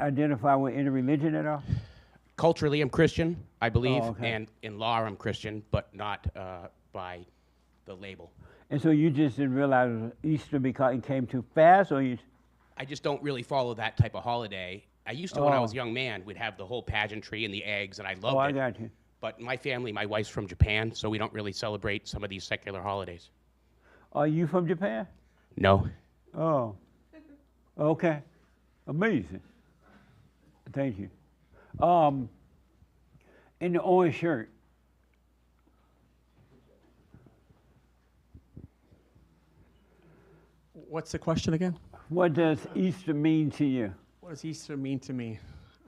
A: identify with any religion at all?
W: Culturally, I'm Christian, I believe,
A: okay.
W: and in law, I'm Christian, but not by the label.
A: And so you just didn't realize it was Easter because it came too fast, or you?
W: I just don't really follow that type of holiday. I used to when I was a
A: Oh.
W: young man. We'd have the whole pageantry and the eggs, and I loved
A: Oh, I
W: it.
A: got you.
W: But my family, my wife's from Japan, so we don't really celebrate some of these secular holidays.
A: Are you from Japan?
W: No.
A: Oh. Okay. Amazing. Thank you. In the orange shirt.
X: What's the question again?
A: What does Easter mean to you?
X: What does Easter mean to me?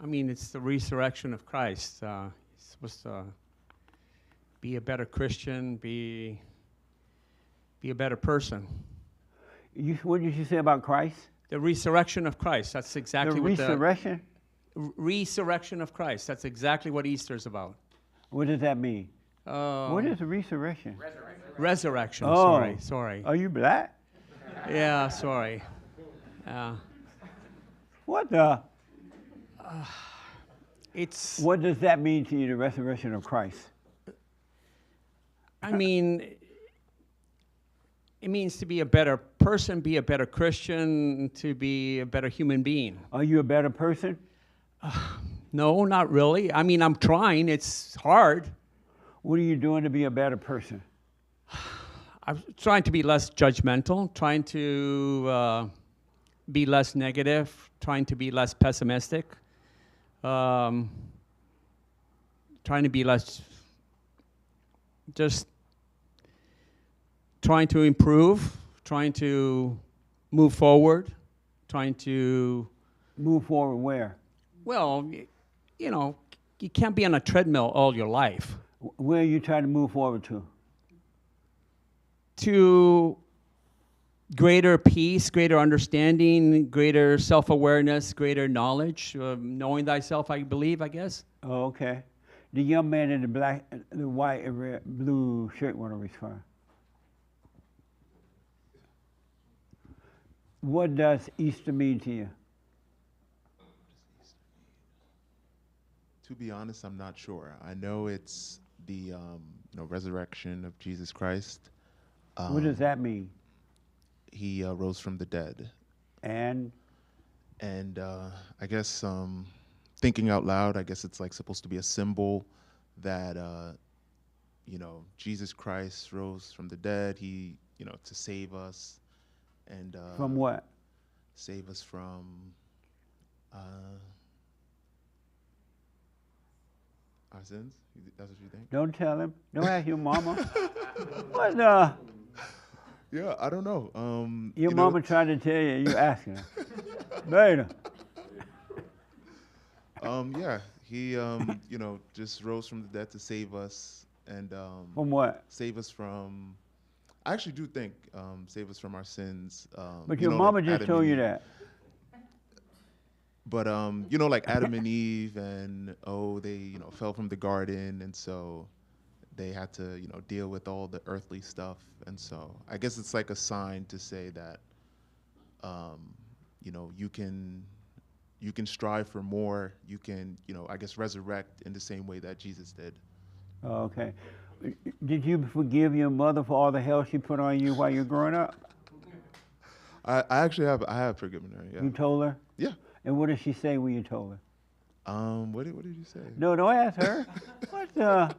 X: I mean, it's the resurrection of Christ. It's supposed to be a better Christian, be a better person.
A: What did you say about Christ?
X: The resurrection of Christ. That's exactly
A: The
X: what
A: resurrection?
X: Resurrection of Christ. That's exactly what Easter is about.
A: What does that mean? What is a resurrection?
X: Resurrection.
A: Oh.
X: Sorry.
A: Are you black?
X: Yeah, sorry.
A: What the?
X: It's.
A: What does that mean to you, the resurrection of Christ?
X: I mean, it means to be a better person, be a better Christian, to be a better human being.
A: Are you a better person?
X: No, not really. I mean, I'm trying. It's hard.
A: What are you doing to be a better person?
X: I'm trying to be less judgmental, trying to be less negative, trying to be less pessimistic, trying to be less, just trying to improve, trying to move forward, trying to...
A: Move forward where?
X: Well, you know, you can't be on a treadmill all your life.
A: Where are you trying to move forward to?
X: To greater peace, greater understanding, greater self-awareness, greater knowledge, knowing thyself, I believe, I guess.
A: Oh, okay. The young man in the white and red, blue shirt want to respond. What does Easter mean to you?
G: To be honest, I'm not sure. I know it's the resurrection of Jesus Christ.
A: What does that mean?
G: He rose from the dead.
A: And
G: I guess thinking out loud, I guess it's like supposed to be a symbol that Jesus Christ rose from the dead. He to save us and
A: from what?
G: Save us from. Our sins? That's what you think?
A: Don't tell him. Don't ask your mama. What
G: Yeah, I don't know.
A: Your mama trying to tell you, you asking her. Later.
G: Yeah, he just rose from the dead to save us and
A: from what?
G: Save us from. I actually do think save us from our sins.
A: But your mama just told you that.
G: But like Adam and Eve, and they fell from the garden, and so they had to deal with all the earthly stuff, and so I guess it's like a sign to say that you can strive for more. You can I guess resurrect in the same way that Jesus did.
A: Oh, okay. Did you forgive your mother for all the hell she put on you while you're growing up?
G: I actually have forgiven her. Yeah.
A: You told her?
G: Yeah.
A: And what did she say when you told her?
G: What did you say?
A: No, don't ask her. What the?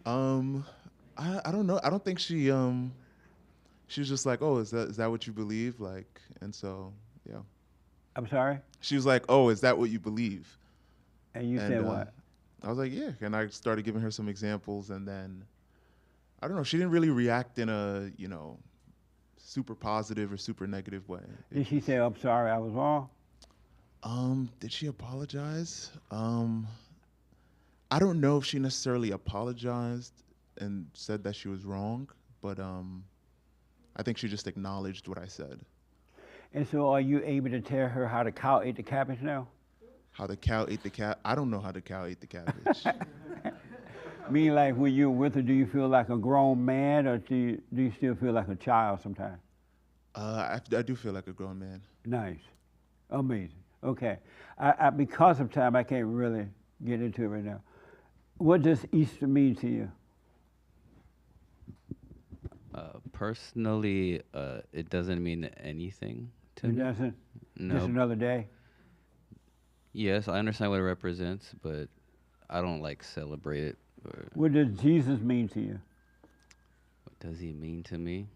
G: I don't know. I don't think she was just like, oh, is that what you believe? Like, and so yeah.
A: I'm sorry?
G: She was like, oh, is that what you believe?
A: And you said what?
G: I was like, yeah. And I started giving her some examples, and then I don't know. She didn't really react in a super positive or super negative way.
A: Did she say, I'm sorry, I was wrong?
G: Did she apologize? I don't know if she necessarily apologized and said that she was wrong, but I think she just acknowledged what I said.
A: And so are you able to tell her how the cow ate the cabbage now?
G: How the cow ate the cabbage? I don't know how the cow ate the cabbage.
A: Mean like when you're with her, do you feel like a grown man, or do you still feel like a child sometimes?
G: I do feel like a grown man.
A: Nice. Amazing. Okay. I because of time, I can't really get into it right now. What does Easter mean to you?
J: Personally, it doesn't mean anything to me.
A: It doesn't?
J: No.
A: Just another day?
J: Yes, I understand what it represents, but I don't celebrate it.
A: What does Jesus mean to you?
J: What does he mean to me?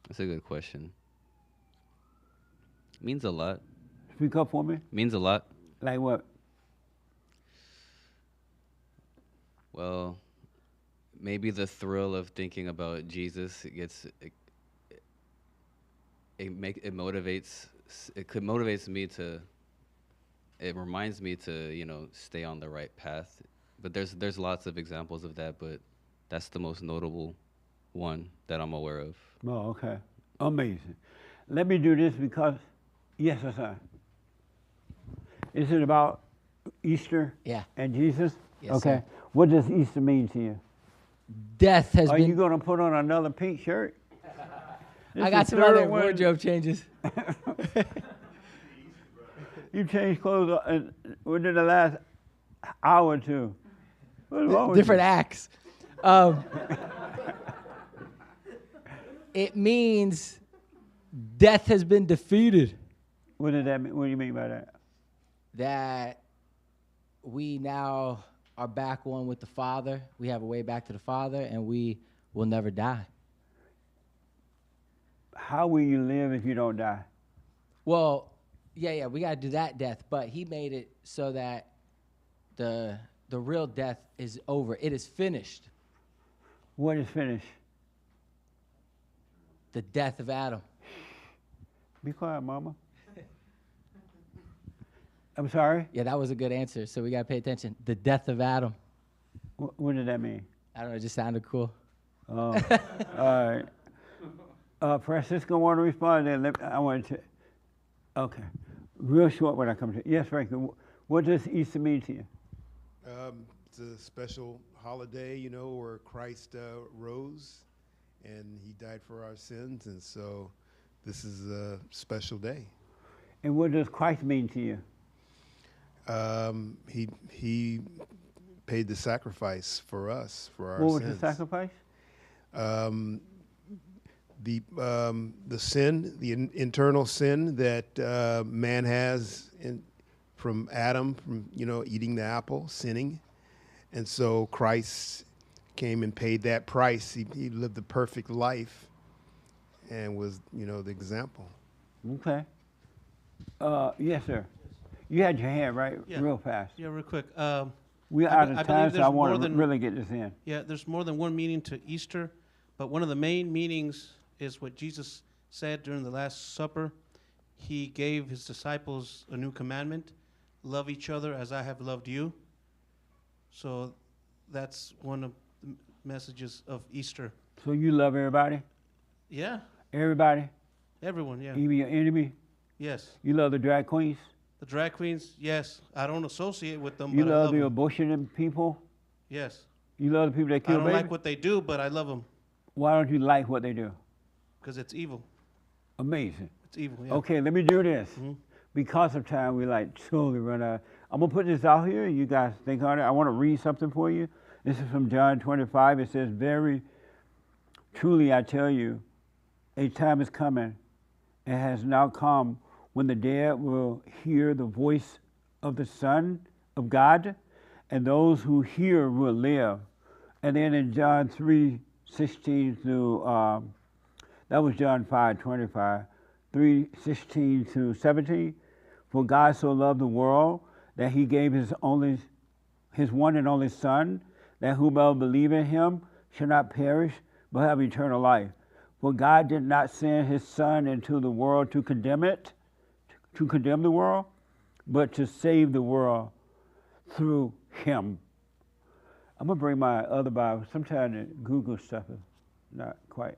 J: That's a good question. Means a lot.
A: Speak up for me.
J: Means a lot.
A: Like what?
J: Well, maybe the thrill of thinking about Jesus motivates me to. It reminds me to stay on the right path. But there's lots of examples of that, but that's the most notable one that I'm aware of.
A: Oh, okay. Amazing. Let me do this because, yes, sir. Is it about Easter?
L: Yeah.
A: And Jesus?
L: Yes,
A: okay.
L: sir.
A: What does Easter mean to you?
L: Death has
A: Are
L: been.
A: you going to put on another pink shirt? This
E: I got
A: is
E: some
A: third
E: other
A: one.
E: wardrobe changes.
A: You changed clothes within the last hour or two. What's wrong with
E: Different
A: you?
E: acts. It means death has been defeated.
A: What does that mean? What do you mean by that?
E: That we now are back one with the Father. We have a way back to the Father, and we will never die.
A: How will you live if you don't die?
E: Well, yeah, we got to do that death, but he made it so that the real death is over. It is finished.
A: What is finished?
E: The death of Adam.
A: Be quiet, Mama. I'm sorry?
E: Yeah, that was a good answer, so we got to pay attention. The death of Adam.
A: What did that mean?
E: I don't know, it just sounded cool.
A: Oh, all right. Francisco want to respond, then I wanted to. Okay, real short when I come to. Yes, Frankie. What does Easter mean to you?
L: It's a special holiday, you know, where Christ rose and he died for our sins, and so this is a special day.
A: And what does Christ mean to you?
L: He paid the sacrifice for us, for our
A: What
L: sins.
A: was the sacrifice?
L: The sin, the internal sin that man has from Adam, from eating the apple, sinning, and so Christ came and paid that price. He lived the perfect life, and was the example.
A: Okay. Yes, sir. You had your hand right,
D: Yeah.
A: real fast.
D: Yeah, real quick.
A: We're
D: I
A: out
D: be-
A: of
D: I
A: time,
D: believe
A: so I
D: there's
A: want
D: more
A: to
D: than-
A: really get this in.
D: Yeah, there's more than one meaning to Easter, but one of the main meanings is what Jesus said during the Last Supper. He gave his disciples a new commandment: love each other as I have loved you. So that's one of the messages of Easter.
A: So you love everybody?
D: Yeah,
A: Everybody?
D: everyone, yeah.
A: Even your enemy?
D: Yes.
A: You love the drag queens?
D: The drag queens, yes. I don't associate with them,
A: You
D: but I
A: love
D: love
A: the
D: them.
A: abortion people?
D: Yes.
A: You love the people that
D: I
A: kill
D: don't
A: babies?
D: like what they do, but I love them
A: Why don't you like what they do?
D: because it's evil.
A: Amazing.
D: It's evil, yeah.
A: Okay, let me do this.
D: Mhm.
A: Because of time, we totally run out. I'm going to put this out here. You guys think on it. I want to read something for you. This is from John 25. It says, very truly I tell you, a time is coming and has now come when the dead will hear the voice of the Son of God, and those who hear will live. And then in John 3:16 through, that was John 5:25, 3:16 to 17. For God so loved the world that he gave his one and only Son, that whoever believe in him shall not perish, but have eternal life. For God did not send his Son into the world to condemn the world, but to save the world through him. I'm going to bring my other Bible. Sometimes the Google stuff is not quite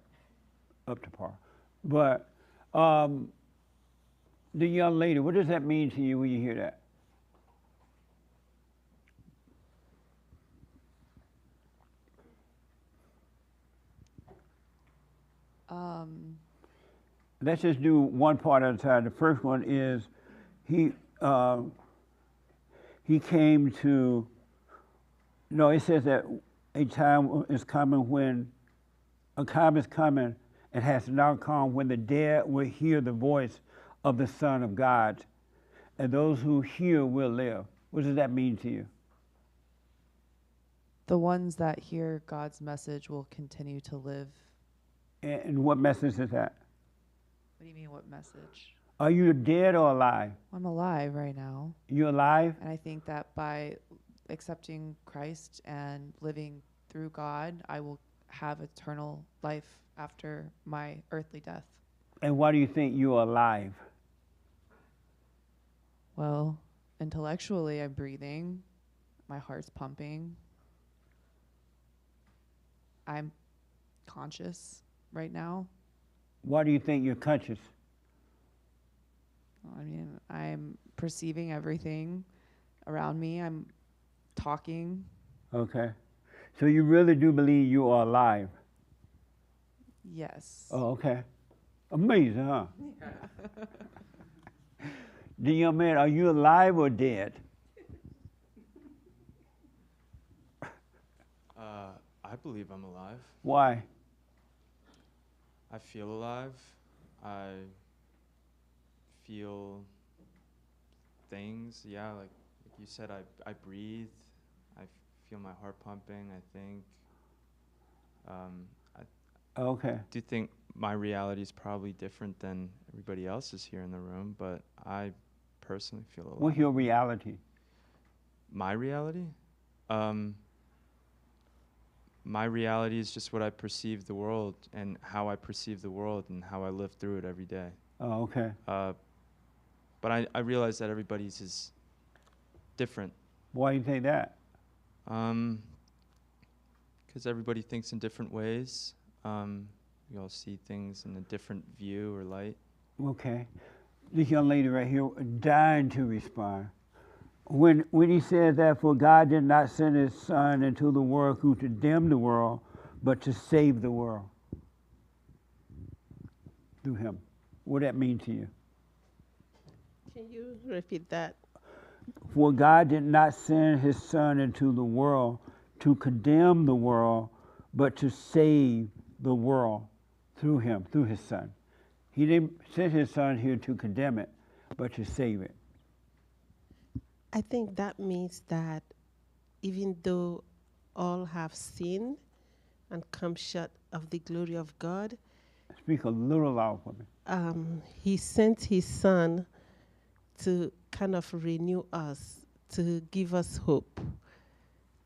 A: up to par. But the young lady, what does that mean to you when you hear that? Let's just do one part at a time. The first one is he came to. No, it says that a time is coming and has now come when the dead will hear the voice of the Son of God, and those who hear will live. What does that mean to you?
R: The ones that hear God's message will continue to live.
A: And what message is that?
R: What do you mean, what message?
A: Are you dead or alive?
R: I'm alive right now.
A: You alive?
R: And I think that by accepting Christ and living through God, I will have eternal life after my earthly death.
A: And why do you think you're alive?
R: Well, intellectually, I'm breathing. My heart's pumping. I'm conscious right now.
A: Why do you think you're conscious?
R: I mean, I'm perceiving everything around me. I'm talking.
A: Okay. So you really do believe you are alive?
R: Yes.
A: Oh, okay. Amazing, huh? The young man, are you alive or dead?
B: I believe I'm alive.
A: Why?
B: I feel alive. I feel things. Yeah, like you said, I breathe. I feel my heart pumping, I think. I
A: Okay.
B: do think my reality is probably different than everybody else's here in the room, but I personally feel alive.
A: What's your reality?
B: My reality? My reality is just what I perceive the world and how I perceive the world and how I live through it every day.
A: Oh, okay.
B: But I realize that everybody's is different.
A: Why do you say that?
B: Because everybody thinks in different ways. We all see things in a different view or light.
A: Okay. This young lady right here dying to respond. When he said that, for God did not send his son into the world to condemn the world, but to save the world through him. What does that mean to you?
I: Can you repeat that?
A: For God did not send his son into the world to condemn the world, but to save the world through him, through his son. He didn't send his son here to condemn it, but to save it.
I: I think that means that even though all have sinned and come short of the glory of God,
A: Speak a little loud for me.
I: he sent his son to kind of renew us, to give us hope,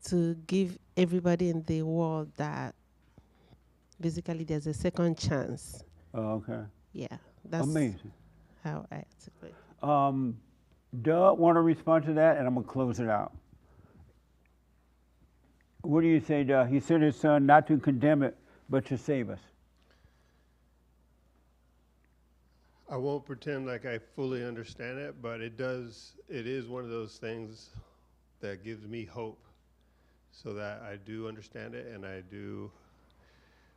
I: to give everybody in the world that basically there's a second chance.
A: Oh, okay.
I: Yeah, that's
A: amazing.
I: How I articulate.
A: Doug, want to respond to that, and I'm going to close it out. What do you say, Doug? He sent his son not to condemn it, but to save us.
L: I won't pretend like I fully understand it, but it is one of those things that gives me hope, so that I do understand it, and I do.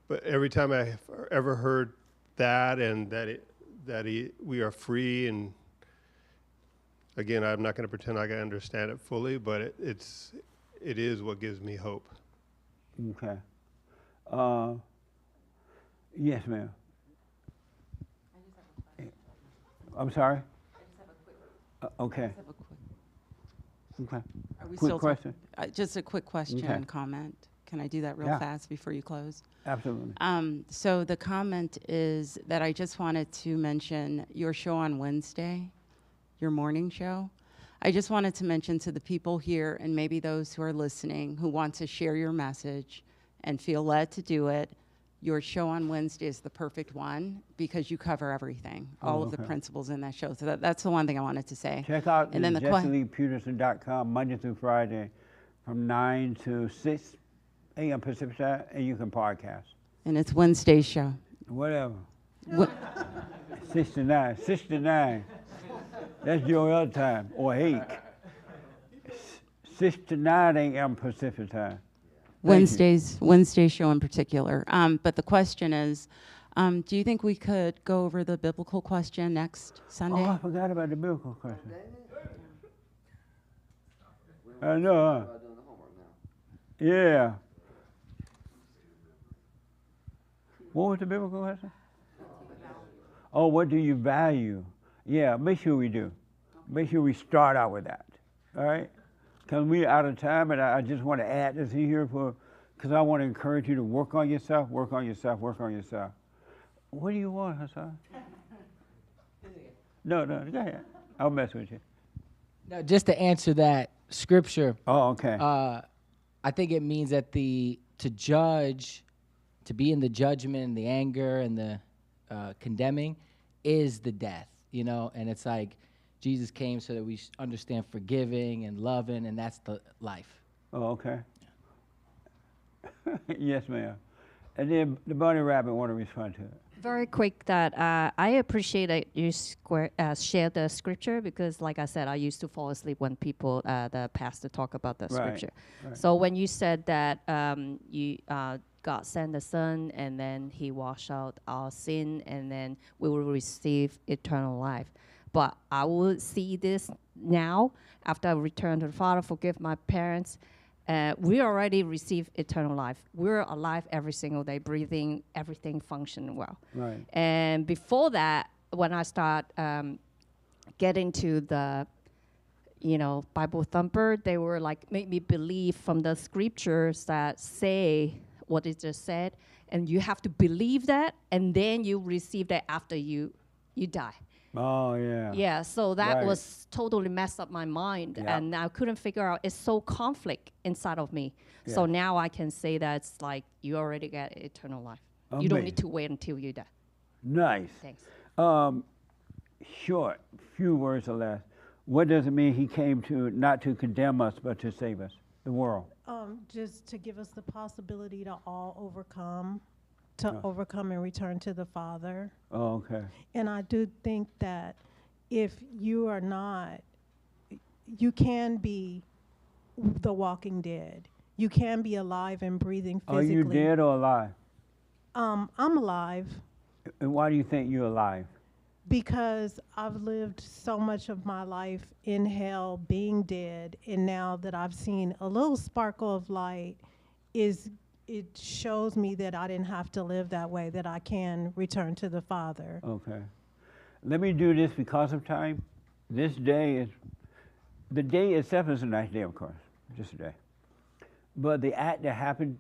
L: But every time I've ever heard that, and we are free, and again, I'm not going to pretend like I understand it fully, but it is what gives me hope.
A: Okay. Yes, ma'am. I'm sorry? Okay. Okay.
M: Are we
A: Quick
M: still
A: question.
M: Just a quick question
A: Okay.
M: and comment. Can I do that real
A: Yeah.
M: fast before you close?
A: Absolutely.
M: So the comment is that I just wanted to mention your show on Wednesday, your morning show. I just wanted to mention to the people here and maybe those who are listening who want to share your message and feel led to do it, your show on Wednesday is the perfect one because you cover everything, all of the
A: okay.
M: principles in that show. So that's the one thing I wanted to say.
A: Check out
M: and then
A: JesseLeePeterson.com Monday through Friday from 9 to 6 a.m. Pacific time, and you can podcast.
M: And it's Wednesday's show.
A: Whatever. 69. 69. That's your other time, or 8. 6 to 9 a.m. Pacific time.
M: Wednesday's show in particular. But the question is, do you think we could go over the biblical question next Sunday?
A: Oh, I forgot about the biblical question. I know, huh? Yeah. What was the biblical question? Oh, what do you value? Yeah, make sure we do. Make sure we start out with that. All right? Because we're out of time, and I just want to add this in here because I want to encourage you to work on yourself, work on yourself, work on yourself. What do you want, Hassan? No, go ahead. I'll mess with you.
E: No, just to answer that scripture.
A: Oh, okay.
E: I think it means that to judge, to be in the judgment and the anger and the condemning is the death, and it's like Jesus came so that we understand forgiving and loving, and that's the life.
A: Oh, okay. Yes, ma'am. And then the bunny rabbit want to respond to it.
O: Very quick that I appreciate that you share the scripture because, like I said, I used to fall asleep when the pastor talk about the
A: Right,
O: scripture.
A: right.
O: So when you said that God sent the Son, and then He washed out our sin, and then we will receive eternal life. But I will see this now after I return to the Father, forgive my parents. We already received eternal life. We're alive every single day, breathing, everything functioning well.
A: Right.
O: And before that, when I start getting to the, Bible thumper, they were like, make me believe from the scriptures that say what it just said, and you have to believe that, and then you receive that after you die.
A: Oh, yeah.
O: Yeah, so that
A: Right.
O: was totally messed up my mind,
A: Yeah.
O: and I couldn't figure out. It's so conflict inside of me. So
A: Yeah.
O: now I can say that it's like you already get eternal life. You don't need to wait until you die.
A: Nice.
O: Thanks.
A: Short, few words or less. What does it mean He came to not to condemn us, but to save us, the world?
F: Just to give us the possibility to all overcome and return to the Father.
A: Oh, okay.
F: And I do think that if you are not, you can be the walking dead. You can be alive and breathing physically.
A: Are you dead or alive?
F: I'm alive
A: And why do you think you're alive?
F: because I've lived so much of my life in hell being dead, and now that I've seen a little sparkle of light, it shows me that I didn't have to live that way, that I can return to the Father.
A: Okay. Let me do this because of time. The day itself is a nice day, of course, just a day. But the act that happened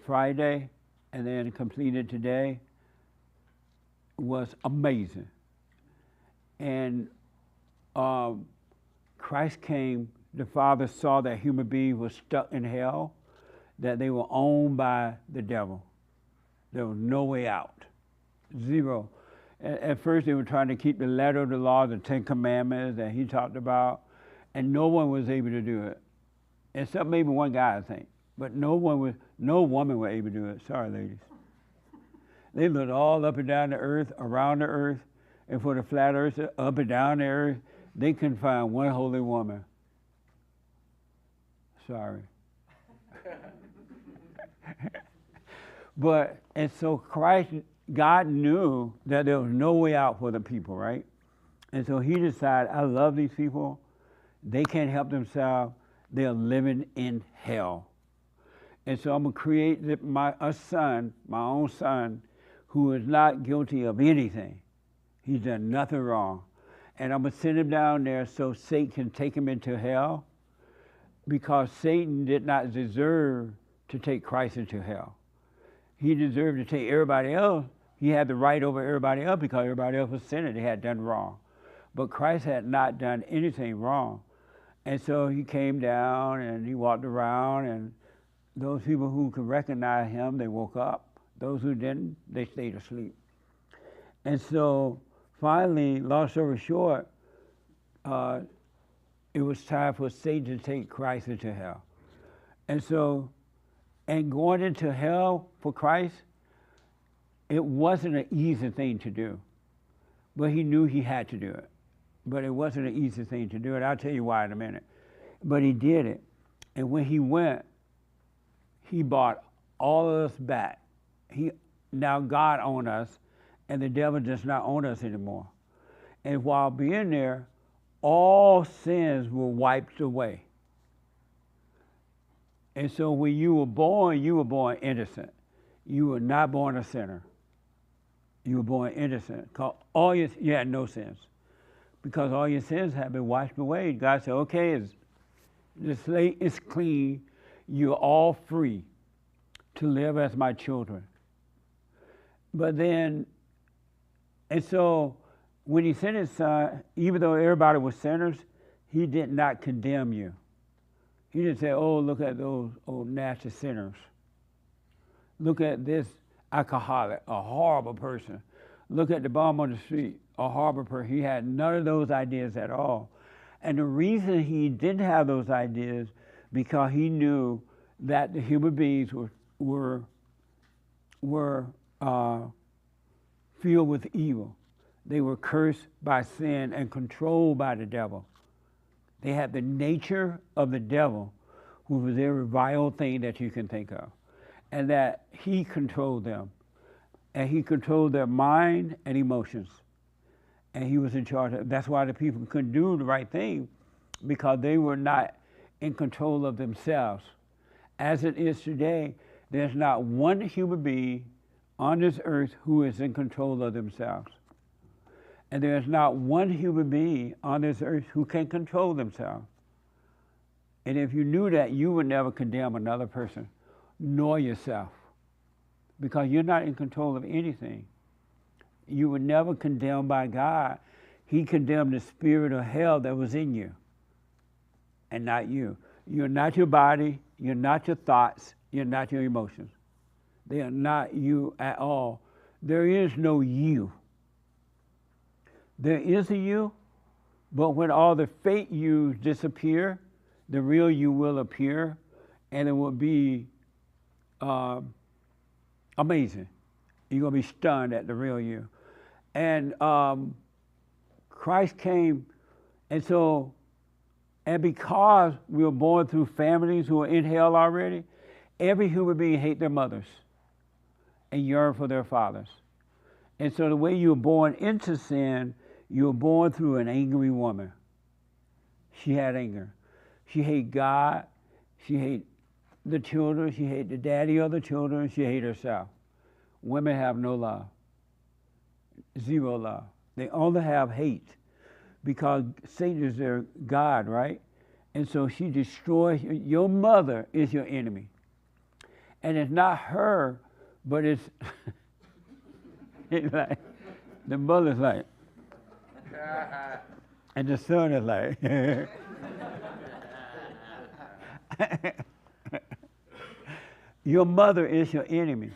A: Friday and then completed today was amazing. And Christ came, the Father saw that human being was stuck in hell, that they were owned by the devil. There was no way out. Zero. At first they were trying to keep the letter of the law, the 10 Commandments that He talked about, and no one was able to do it. Except maybe one guy, I think. But no woman was able to do it. Sorry, ladies. They looked all up and down the earth, around the earth, and for the flat earth, up and down the earth, they couldn't find one holy woman. Sorry. And so God knew that there was no way out for the people, right? And so He decided, I love these people. They can't help themselves. They're living in hell. And so I'm going to create a son, my own son, who is not guilty of anything. He's done nothing wrong. And I'm going to send him down there so Satan can take him into hell, because Satan did not deserve to take Christ into hell. He deserved to take everybody else. He had the right over everybody else because everybody else was sinning. They had done wrong. But Christ had not done anything wrong. And so He came down and He walked around, and those people who could recognize Him, they woke up. Those who didn't, they stayed asleep. And so finally, long story short, it was time for Satan to take Christ into hell. And going into hell for Christ, it wasn't an easy thing to do. But He knew He had to do it. But it wasn't an easy thing to do it. I'll tell you why in a minute. But He did it. And when He went, He bought all of us back. Now God owns us, and the devil does not own us anymore. And while being there, all sins were wiped away. And so when you were born innocent. You were not born a sinner. You were born innocent. You had no sins. Because all your sins have been washed away. God said, okay, the slate is clean. You're all free to live as my children. But then, and so when He sent His Son, even though everybody was sinners, He did not condemn you. He didn't say, oh, look at those old nasty sinners. Look at this alcoholic, a horrible person. Look at the bum on the street, a horrible person. He had none of those ideas at all. And the reason He didn't have those ideas, because He knew that the human beings were filled with evil. They were cursed by sin and controlled by the devil. They had the nature of the devil, who was every vile thing that you can think of. and that he controlled them. And he controlled their mind and emotions. And he was in charge of, that's why the people couldn't do the right thing, because they were not in control of themselves. As it is today, there's not one human being on this earth who is in control of themselves. And there's not one human being on this earth who can control themselves. And if you knew that, you would never condemn another person, nor yourself, because you're not in control of anything. You were never condemned by God. He condemned the spirit of hell that was in you, and not you. You're not your body, you're not your thoughts, you're not your emotions. They are not you at all. There is no you. There is a you, but when all the fake yous disappear, the real you will appear, and it will be amazing. You're going to be stunned at the real you. And Christ came, and because we were born through families who are in hell already, every human being hate their mothers and yearn for their fathers. And so the way you were born into sin, you were born through an angry woman. She had anger. She hated God. She hated the children. She hated the daddy of the children. She hated herself. Women have no love. Zero love. They only have hate because Satan is their God, right? And so she destroys. Your mother is your enemy. And it's not her, but it's, it's like, the mother's like, and the son is like, your mother is your enemy.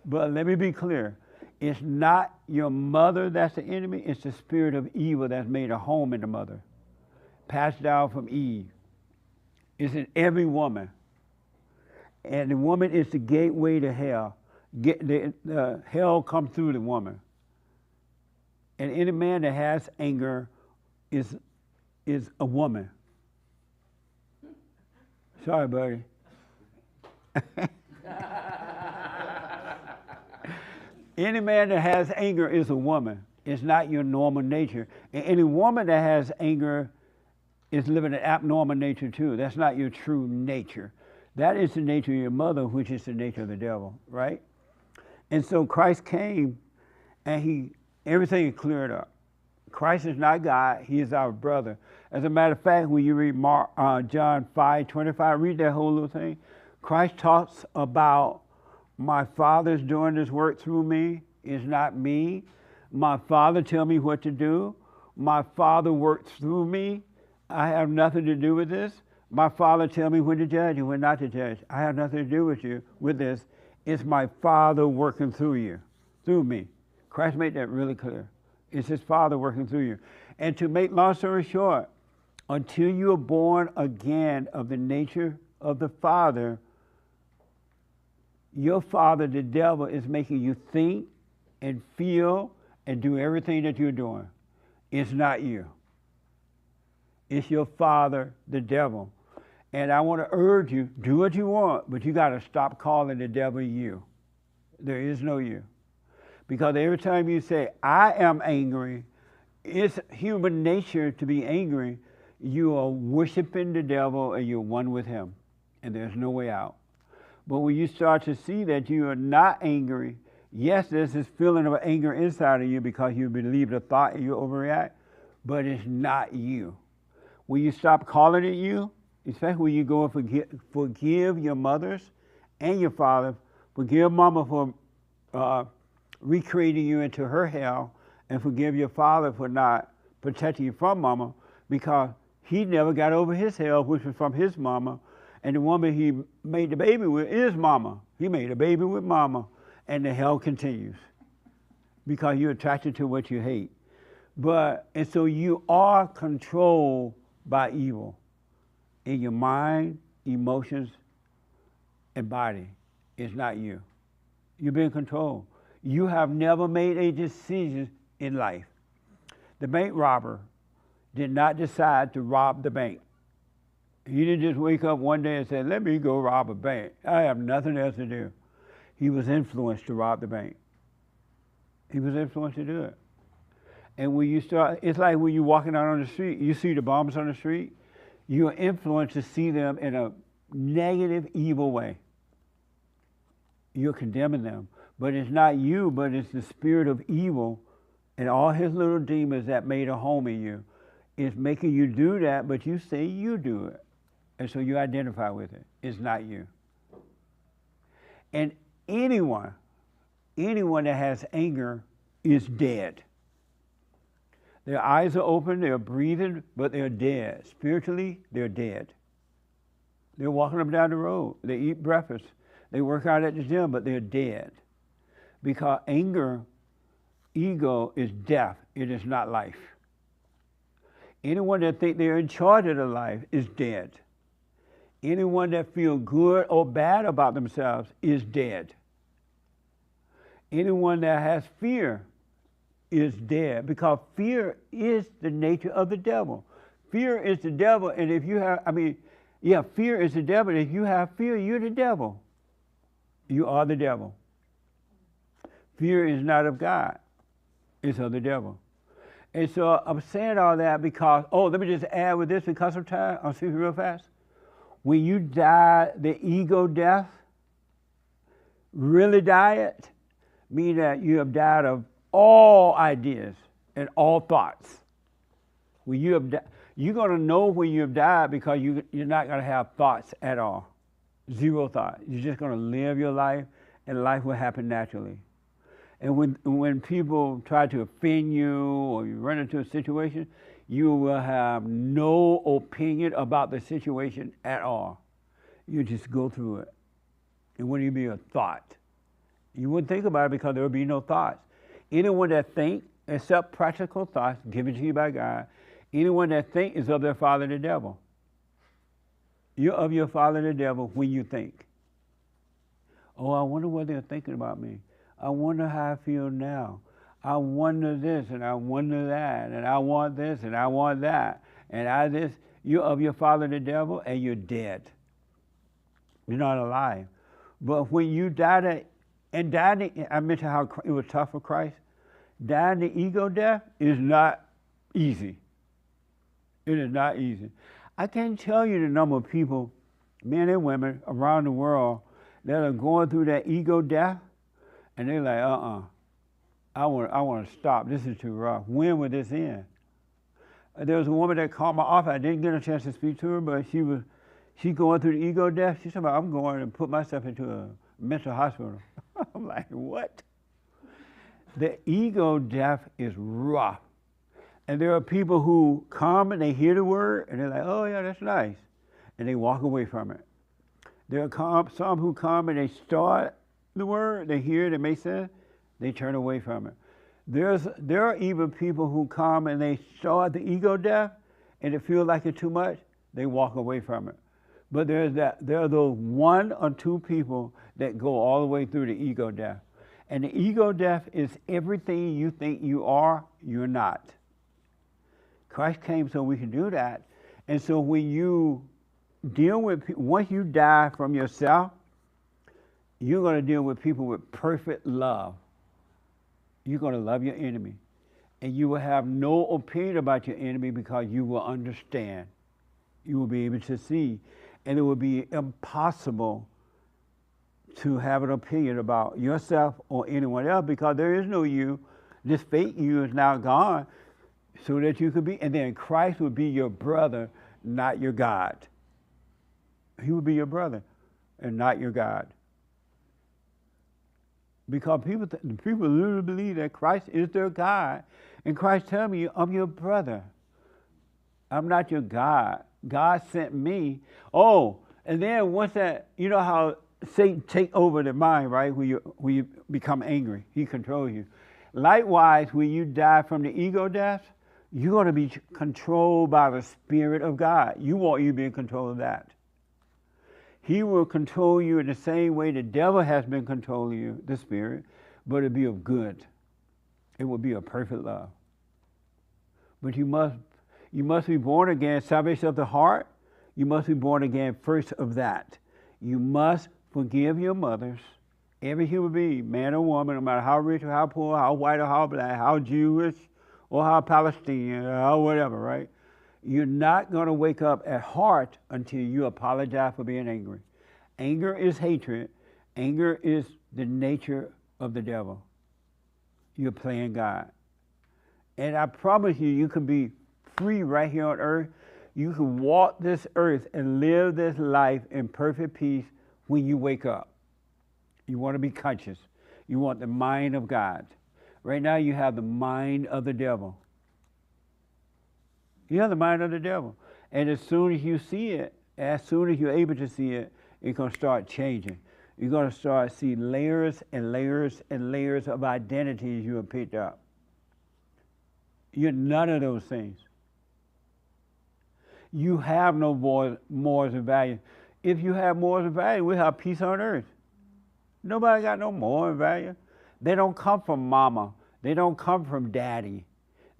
A: But let me be clear. It's not your mother that's the enemy. It's the spirit of evil that's made a home in the mother. Passed down from Eve. It's in every woman. And the woman is the gateway to hell. Hell comes through the woman. And any man that has anger is a woman. Sorry, buddy. Any man that has anger is a woman. It's not your normal nature. And any woman that has anger is living an abnormal nature too. That's not your true nature. That is the nature of your mother, which is the nature of the devil, right? And so Christ came and everything is cleared up. Christ is not God, he is our brother. As a matter of fact, when you read John 5:25, read that whole little thing. Christ talks about my Father's doing this work through me. It's not me. My Father tell me what to do. My Father works through me. I have nothing to do with this. My Father tell me when to judge and when not to judge. I have nothing to do with this. It's my Father working through you, through me. Christ made that really clear. It's his Father working through you. And to make long story short, until you are born again of the nature of the Father, your father, the devil, is making you think and feel and do everything that you're doing. It's not you. It's your father, the devil. And I want to urge you, do what you want, but you got to stop calling the devil you. There is no you. Because every time you say, I am angry, it's human nature to be angry. You are worshiping the devil and you're one with him. And there's no way out. But when you start to see that you are not angry, yes, there's this feeling of anger inside of you because you believe the thought and you overreact, but it's not you. When you stop calling it you, especially when you go and forgive your mothers and your father, forgive mama for recreating you into her hell, and forgive your father for not protecting you from mama, because he never got over his hell, which was from his mama. And the woman he made the baby with is mama. He made a baby with mama, and the hell continues because you're attracted to what you hate. And so you are controlled by evil in your mind, emotions, and body. It's not you. You're being controlled. You have never made a decision in life. The bank robber did not decide to rob the bank. He didn't just wake up one day and say, let me go rob a bank. I have nothing else to do. He was influenced to rob the bank. He was influenced to do it. And when you start, it's like when you're walking out on the street, you see the bombers on the street, you are influenced to see them in a negative, evil way. You're condemning them. But it's not you, but it's the spirit of evil and all his little demons that made a home in you. It's making you do that, but you say you do it. And so you identify with it. It's not you. And anyone that has anger is dead. Their eyes are open, they're breathing, but they're dead. Spiritually, they're dead. They're walking up and down the road. They eat breakfast. They work out at the gym, but they're dead. Because anger, ego is death. It is not life. Anyone that think they're in charge of their life is dead. Anyone that feel good or bad about themselves is dead. Anyone that has fear is dead, because fear is the nature of the devil. Fear is the devil, and if you have, fear is the devil. If you have fear, you're the devil. You are the devil. Fear is not of God. It's of the devil. And so I'm saying all that because, let me just add with this because of time. I'll see you real fast. When you die the ego death, really die it, meaning that you have died of all ideas and all thoughts. When you have you're going to know when you have died because you're not going to have thoughts at all. Zero thought. You're just going to live your life, and life will happen naturally. And when people try to offend you or you run into a situation, you will have no opinion about the situation at all. You just go through it. It wouldn't even be a thought. You wouldn't think about it because there would be no thoughts. Anyone that think, except practical thoughts given to you by God, anyone that think is of their father the devil. You're of your father the devil when you think. Oh, I wonder what they're thinking about me. I wonder how I feel now. I wonder this and I wonder that, and I want this and I want that, and I this. You're of your father the devil, and you're dead. You're not alive. But when you die, I mentioned how it was tough for Christ. Dying the ego death is not easy. It is not easy. I can't tell you the number of people, men and women around the world, that are going through that ego death, and they're like, I want to stop. This is too rough. When would this end? There was a woman that called my office. I didn't get a chance to speak to her, but she's going through the ego death. She said, I'm going to put myself into a mental hospital. I'm like, what? The ego death is rough. And there are people who come and they hear the word and they're like, oh yeah, that's nice. And they walk away from it. There are some who come and they start the word, they hear it, it makes sense, they turn away from it. There are even people who come and they start the ego death and it feels like it's too much, they walk away from it. But there are those one or two people that go all the way through the ego death. And the ego death is everything you think you are, you're not. Christ came so we can do that. And so when you deal with people, once you die from yourself, you're going to deal with people with perfect love. You're going to love your enemy. And you will have no opinion about your enemy because you will understand. You will be able to see. And it will be impossible to have an opinion about yourself or anyone else because there is no you. This fake you is now gone so that you could be. And then Christ will be your brother, not your God. He will be your brother and not your God. Because people literally believe that Christ is their God. And Christ tells me, I'm your brother. I'm not your God. God sent me. Oh, and then once that, you know how Satan take over the mind, right? When you become angry, he controls you. Likewise, when you die from the ego death, you're going to be controlled by the Spirit of God. You want you to be in control of that. He will control you in the same way the devil has been controlling you, the Spirit, but it'll be of good. It will be of perfect love. But you must be born again, salvation of the heart. You must be born again first of that. You must forgive your mothers Every human being, man or woman, no matter how rich or how poor, how white or how black, how Jewish or how Palestinian or how whatever, right? You're not going to wake up at heart until you apologize for being angry. Anger is hatred. Anger is the nature of the devil. You're playing God. And I promise you, you can be free right here on earth. You can walk this earth and live this life in perfect peace when you wake up. You want to be conscious. You want the mind of God. Right now you have the mind of the devil. You have the mind of the devil. And as soon as you see it, as soon as you're able to see it, it's going to start changing. You're going to start to see layers and layers and layers of identities you have picked up. You're none of those things. You have no morals and values. If you have morals and values, we have peace on earth. Nobody got no moral and value. They don't come from mama. They don't come from daddy.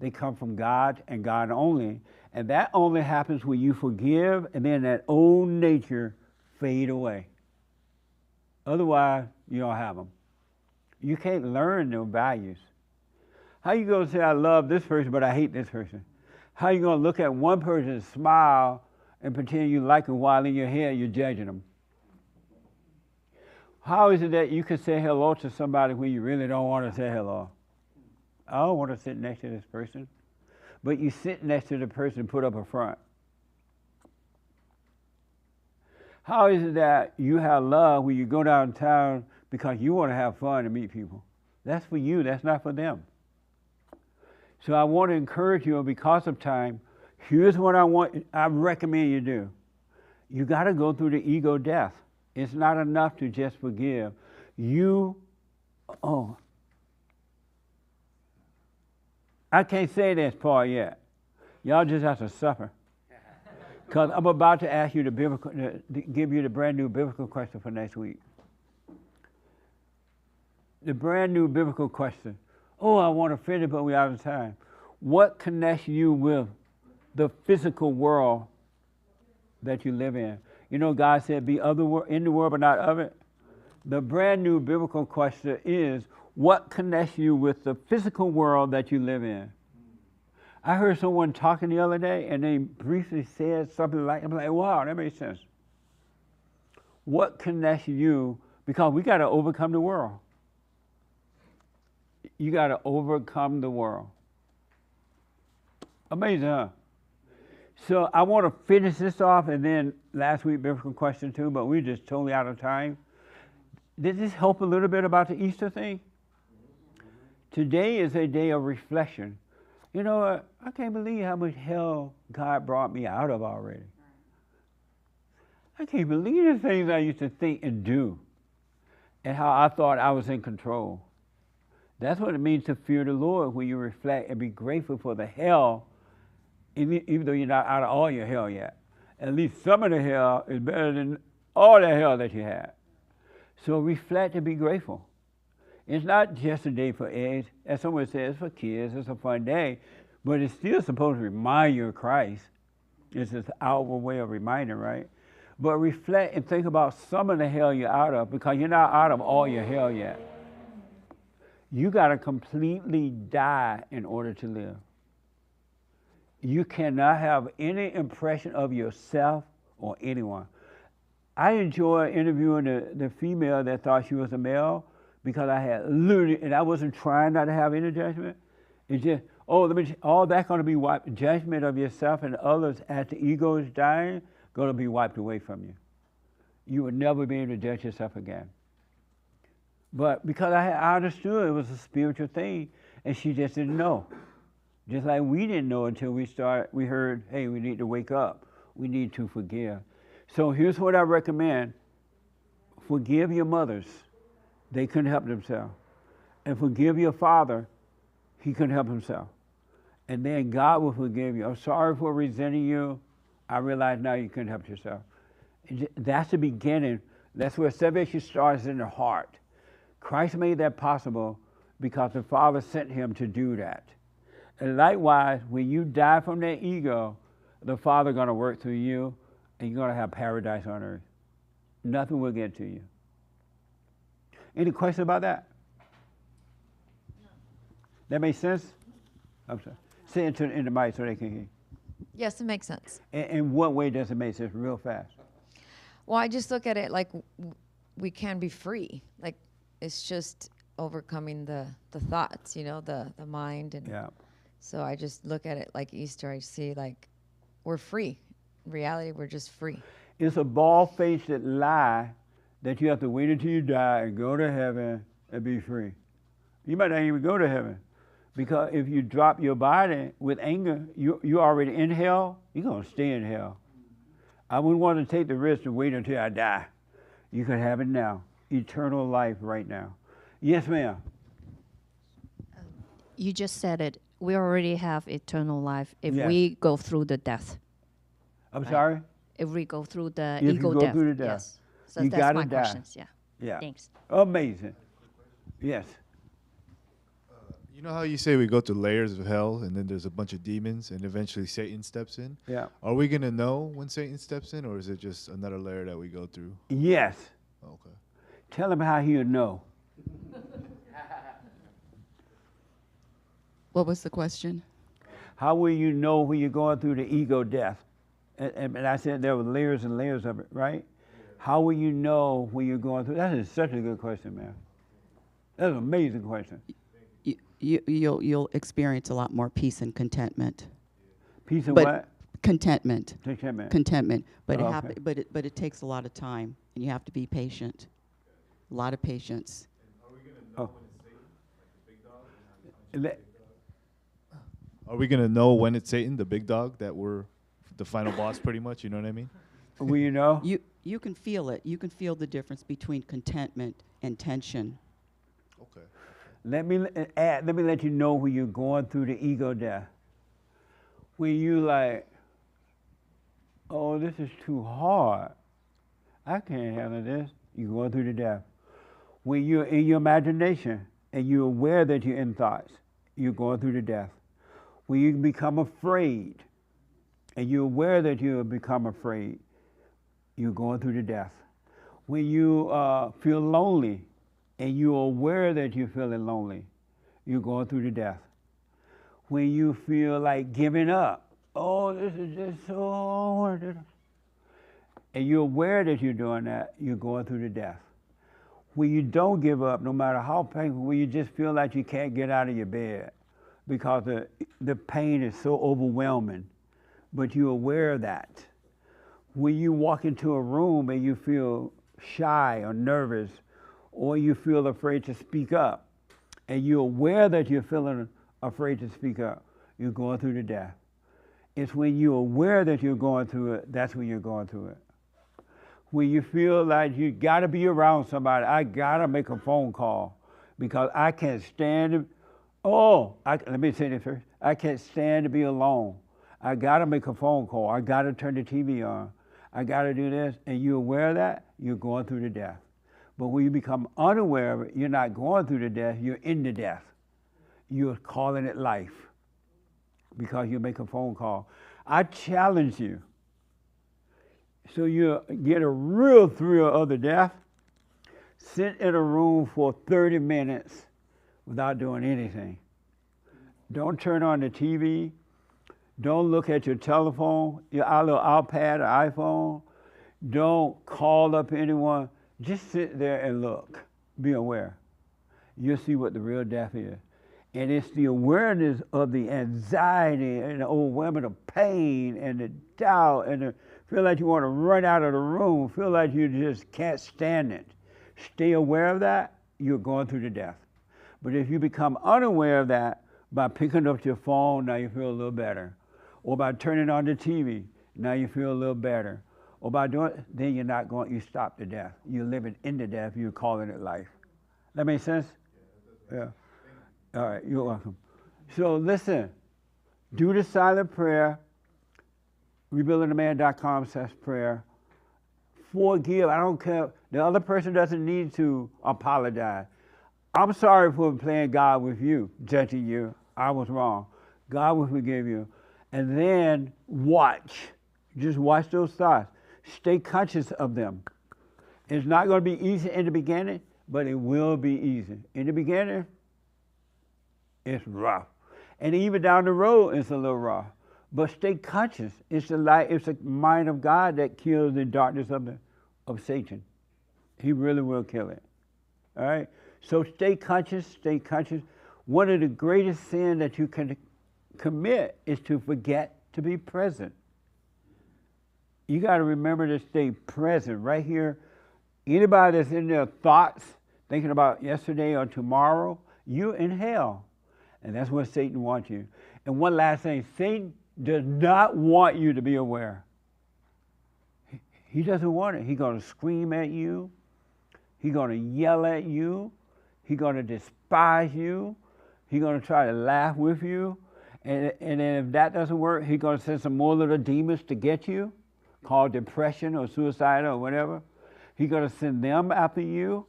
A: They come from God and God only. And that only happens when you forgive and then that old nature fade away. Otherwise, you don't have them. You can't learn their values. How you going to say, I love this person, but I hate this person? How you going to look at one person and smile and pretend you like them while in your head you're judging them? How is it that you can say hello to somebody when you really don't want to say hello? I don't want to sit next to this person. But you sit next to the person and put up a front. How is it that you have love when you go downtown because you want to have fun and meet people? That's for you, that's not for them. So I want to encourage you, because of time, here's what I recommend you do. You got to go through the ego death. It's not enough to just forgive. I can't say this part yet. Y'all just have to suffer. Because I'm about to ask you to give you the brand new biblical question for next week. The brand new biblical question. Oh, I want to finish, but we're out of time. What connects you with the physical world that you live in? You know, God said, be in the world, but not of it. The brand new biblical question is, what connects you with the physical world that you live in? I heard someone talking the other day, and they briefly said something like, I'm like, wow, that makes sense. What connects you? Because we got to overcome the world. You got to overcome the world. Amazing, huh? So I want to finish this off, and then last week, biblical question too, but we're just totally out of time. Did this help a little bit about the Easter thing? Today is a day of reflection. You know what? I can't believe how much hell God brought me out of already. I can't believe the things I used to think and do, and how I thought I was in control. That's what it means to fear the Lord, when you reflect and be grateful for the hell, even though you're not out of all your hell yet. At least some of the hell is better than all the hell that you had. So reflect and be grateful. It's not just a day for eggs. As someone says, it's for kids, it's a fun day, but it's still supposed to remind you of Christ. It's this outward way of reminding, right? But reflect and think about some of the hell you're out of, because you're not out of all your hell yet. You got to completely die in order to live. You cannot have any impression of yourself or anyone. I enjoy interviewing the female that thought she was a male, because I had literally, and I wasn't trying not to have any judgment. It's just, all that's going to be wiped. Judgment of yourself and others as the ego is dying, going to be wiped away from you. You will never be able to judge yourself again. But because I understood it was a spiritual thing, and she just didn't know. Just like we didn't know until we heard, hey, we need to wake up. We need to forgive. So here's what I recommend. Forgive your mothers. They couldn't help themselves. And forgive your father. He couldn't help himself. And then God will forgive you. I'm sorry for resenting you. I realize now you couldn't help yourself. That's the beginning. That's where salvation starts, in the heart. Christ made that possible because the Father sent him to do that. And likewise, when you die from that ego, the Father is going to work through you, and you're going to have paradise on earth. Nothing will get to you. Any question about that? That makes sense? I'm sorry. Say it in the mic so they can hear.
N: Yes, it makes sense.
A: In what way does it make sense real fast?
N: Well, I just look at it like we can be free. Like it's just overcoming the thoughts, you know, the mind. And
A: yeah.
N: So I just look at it like Easter. I see like we're free. In reality, we're just free.
A: It's a bald-faced lie that you have to wait until you die and go to heaven and be free. You might not even go to heaven. Because if you drop your body with anger, you're already in hell, you're going to stay in hell. I wouldn't want to take the risk to wait until I die. You can have it now. Eternal life right now. Yes, ma'am.
O: You just said it. We already have eternal life if
A: Yes.
O: we go through the death.
A: I'm sorry?
O: If we go through the
A: If
O: ego
A: you go
O: death.
A: through the death.
O: Yes. So
A: you
O: that's
A: gotta
O: my
A: die.
O: questions. Yeah.
A: Yeah.
O: Thanks.
A: Amazing. Yes.
Q: You know how you say we go through layers of hell and then there's a bunch of demons and eventually Satan steps in?
A: Yeah.
Q: Are we going to know when Satan steps in, or is it just another layer that we go through?
A: Yes.
Q: Okay.
A: Tell him how he'll know.
M: What was the question?
A: How will you know when you're going through the ego death? And I said there were layers and layers of it, right? How will you know when you're going through? That is such a good question, man. That's an amazing question.
S: You'll experience a lot more peace and contentment.
A: Peace and
S: but
A: what?
S: Contentment.
A: Contentment.
S: Contentment. But
A: Oh, okay.
S: but it takes a lot of time, and you have to be patient. A lot of patience.
A: Oh.
Q: Are we going to know when it's Satan, the big dog, that we're the final boss pretty much? You know what I mean?
A: Will you know?
S: You can feel it. You can feel the difference between contentment and tension.
Q: Okay.
A: Let me let you know when you're going through the ego death. When you like, oh, this is too hard. I can't handle this. You're going through the death. When you're in your imagination and you're aware that you're in thoughts, you're going through the death. When you become afraid and you're aware that you have become afraid, you're going through the death. When you feel lonely and you're aware that you're feeling lonely, you're going through the death. When you feel like giving up, oh, this is just so hard, and you're aware that you're doing that, you're going through the death. When you don't give up, no matter how painful, when you just feel like you can't get out of your bed because the pain is so overwhelming, but you're aware of that. When you walk into a room and you feel shy or nervous, or you feel afraid to speak up, and you're aware that you're feeling afraid to speak up, you're going through the death. It's when you're aware that you're going through it, that's when you're going through it. When you feel like you gotta be around somebody, I gotta make a phone call because I can't stand it. Let me say this first. I can't stand to be alone. I gotta make a phone call. I gotta turn the TV on. I gotta do this. And you're aware of that, you're going through the death. But when you become unaware of it, you're not going through the death, you're in the death. You're calling it life because you make a phone call. I challenge you. So you get a real thrill of the death, sit in a room for 30 minutes without doing anything. Don't turn on the TV. Don't look at your telephone, your little iPad or iPhone. Don't call up anyone. Just sit there and look. Be aware. You'll see what the real death is. And it's the awareness of the anxiety and the overwhelming of pain and the doubt and the feel like you want to run out of the room, feel like you just can't stand it. Stay aware of that, you're going through the death. But if you become unaware of that by picking up your phone, now you feel a little better. Or by turning on the TV, now you feel a little better. Or by doing it, then you're not going, you stop the death. You're living in the death, you're calling it life. That make sense? Yeah. All right, you're welcome. So listen, do the silent prayer, rebuildingtheman.com/prayer. Forgive, I don't care. The other person doesn't need to apologize. I'm sorry for playing God with you, judging you. I was wrong. God will forgive you. And then watch. Just watch those thoughts. Stay conscious of them. It's not going to be easy in the beginning, but it will be easy. In the beginning, it's rough. And even down the road, it's a little rough. But stay conscious. It's the light, it's the mind of God that kills the darkness of Satan. He really will kill it. All right? So stay conscious, stay conscious. One of the greatest sins that you can commit is to forget to be present. You got to remember to stay present right here. Anybody that's in their thoughts, thinking about yesterday or tomorrow, you're in hell. And that's where Satan wants you. And one last thing, Satan does not want you to be aware. He doesn't want it. He's going to scream at you. He's going to yell at you. He's going to despise you. He's going to try to laugh with you. And then if that doesn't work, he's going to send some more little demons to get you, called depression or suicide or whatever. He's going to send them after you.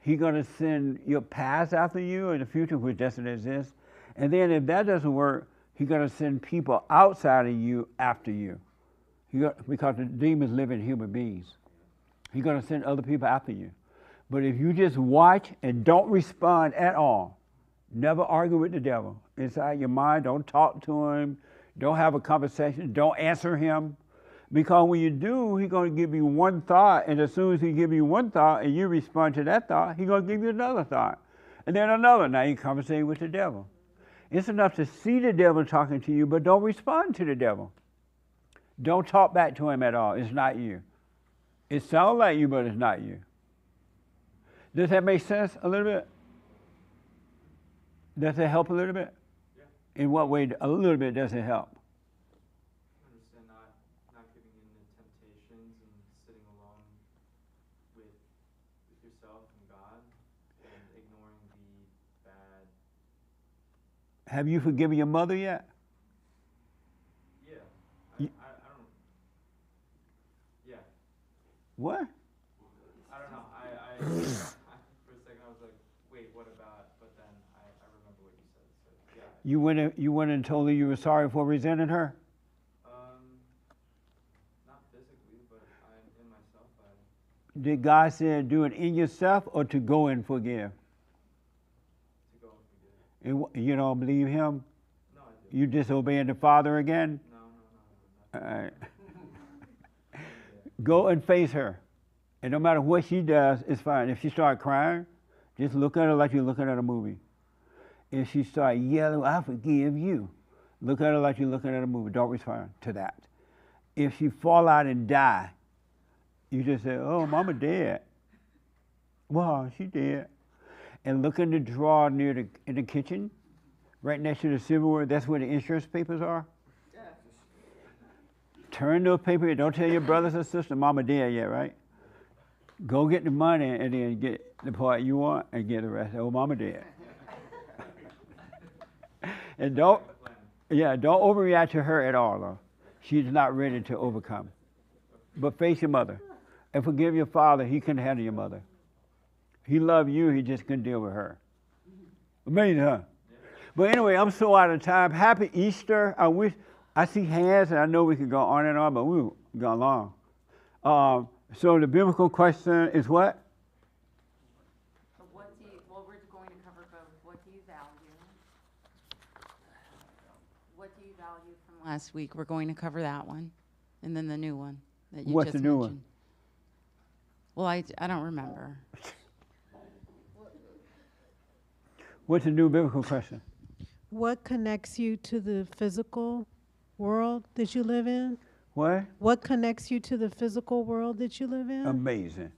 A: He's going to send your past after you in the future, which doesn't exist. And then if that doesn't work, he's going to send people outside of you after you. Because the demons live in human beings. He's going to send other people after you. But if you just watch and don't respond at all, never argue with the devil. Inside your mind, don't talk to him. Don't have a conversation. Don't answer him. Because when you do, he's going to give you one thought, and as soon as he gives you one thought and you respond to that thought, he's going to give you another thought. And then another. Now you're conversating with the devil. It's enough to see the devil talking to you, but don't respond to the devil. Don't talk back to him at all. It's not you. It sounds like you, but it's not you. Does that make sense a little bit? Does it help a little bit? Yeah. In what way, a little bit, does it help?
B: Understand not giving in to temptations and sitting alone with yourself and God and ignoring the bad.
A: Have you forgiven your mother yet?
B: Yeah. I don't. Yeah.
A: What?
B: I don't know. I for a second I was like, wait, what about? But then I remember what you said. So yeah.
A: You went and told her you were sorry for resenting her?
B: Not physically, but in myself,
A: Did God say do it in yourself or to go and forgive?
B: To go and forgive.
A: And you don't believe him?
B: No, I do.
A: You disobeying the Father again?
B: No.
A: All right. Go and face her. And no matter what she does, it's fine. If she starts crying, just look at her like you're looking at a movie. If she starts yelling, I forgive you, look at her like you're looking at a movie. Don't respond to that. If she fall out and die, you just say, oh, Mama dead. Wow, she dead. And look in the drawer in the kitchen, right next to the silverware. That's where the insurance papers are. Yeah. Turn those papers. Don't tell your brothers and sisters, Mama dead yet, right? Go get the money and then get the part you want and get the rest. Oh, Mama dead. And don't overreact to her at all, though. She's not ready to overcome. But face your mother. And forgive your father. He couldn't handle your mother. He loved you. He just couldn't deal with her. Amazing, huh? But anyway, I'm so out of time. Happy Easter. I see hands, and I know we could go on and on, but we've gone long. So the biblical question is what?
M: We're going to cover both. What do you value? What do you value from last week? We're going to cover that one, and then the new one that you
A: What's
M: just
A: the new
M: mentioned. Well, I don't remember.
A: What's the new biblical question?
F: What connects you to the physical world that you live in?
A: What?
F: What connects you to the physical world that you live in?
A: Amazing.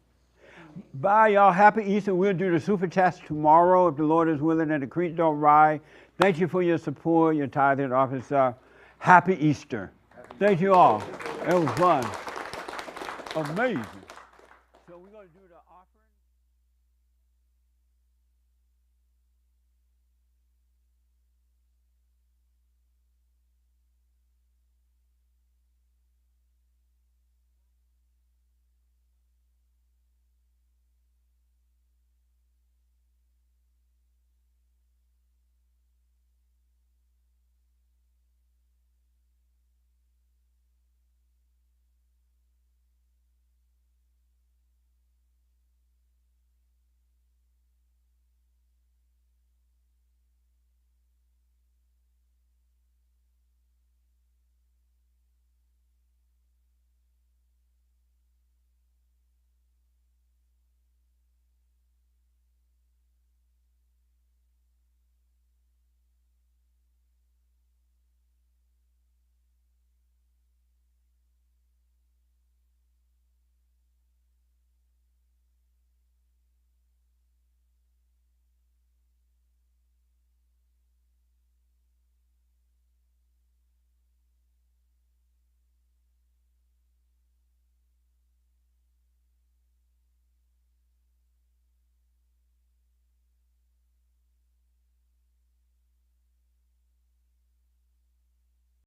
A: Bye, y'all. Happy Easter. We'll do the super chats tomorrow if the Lord is willing and the creek don't rise. Thank you for your support, your tithing officer. Happy Easter. Thank you all. It was fun. Amazing.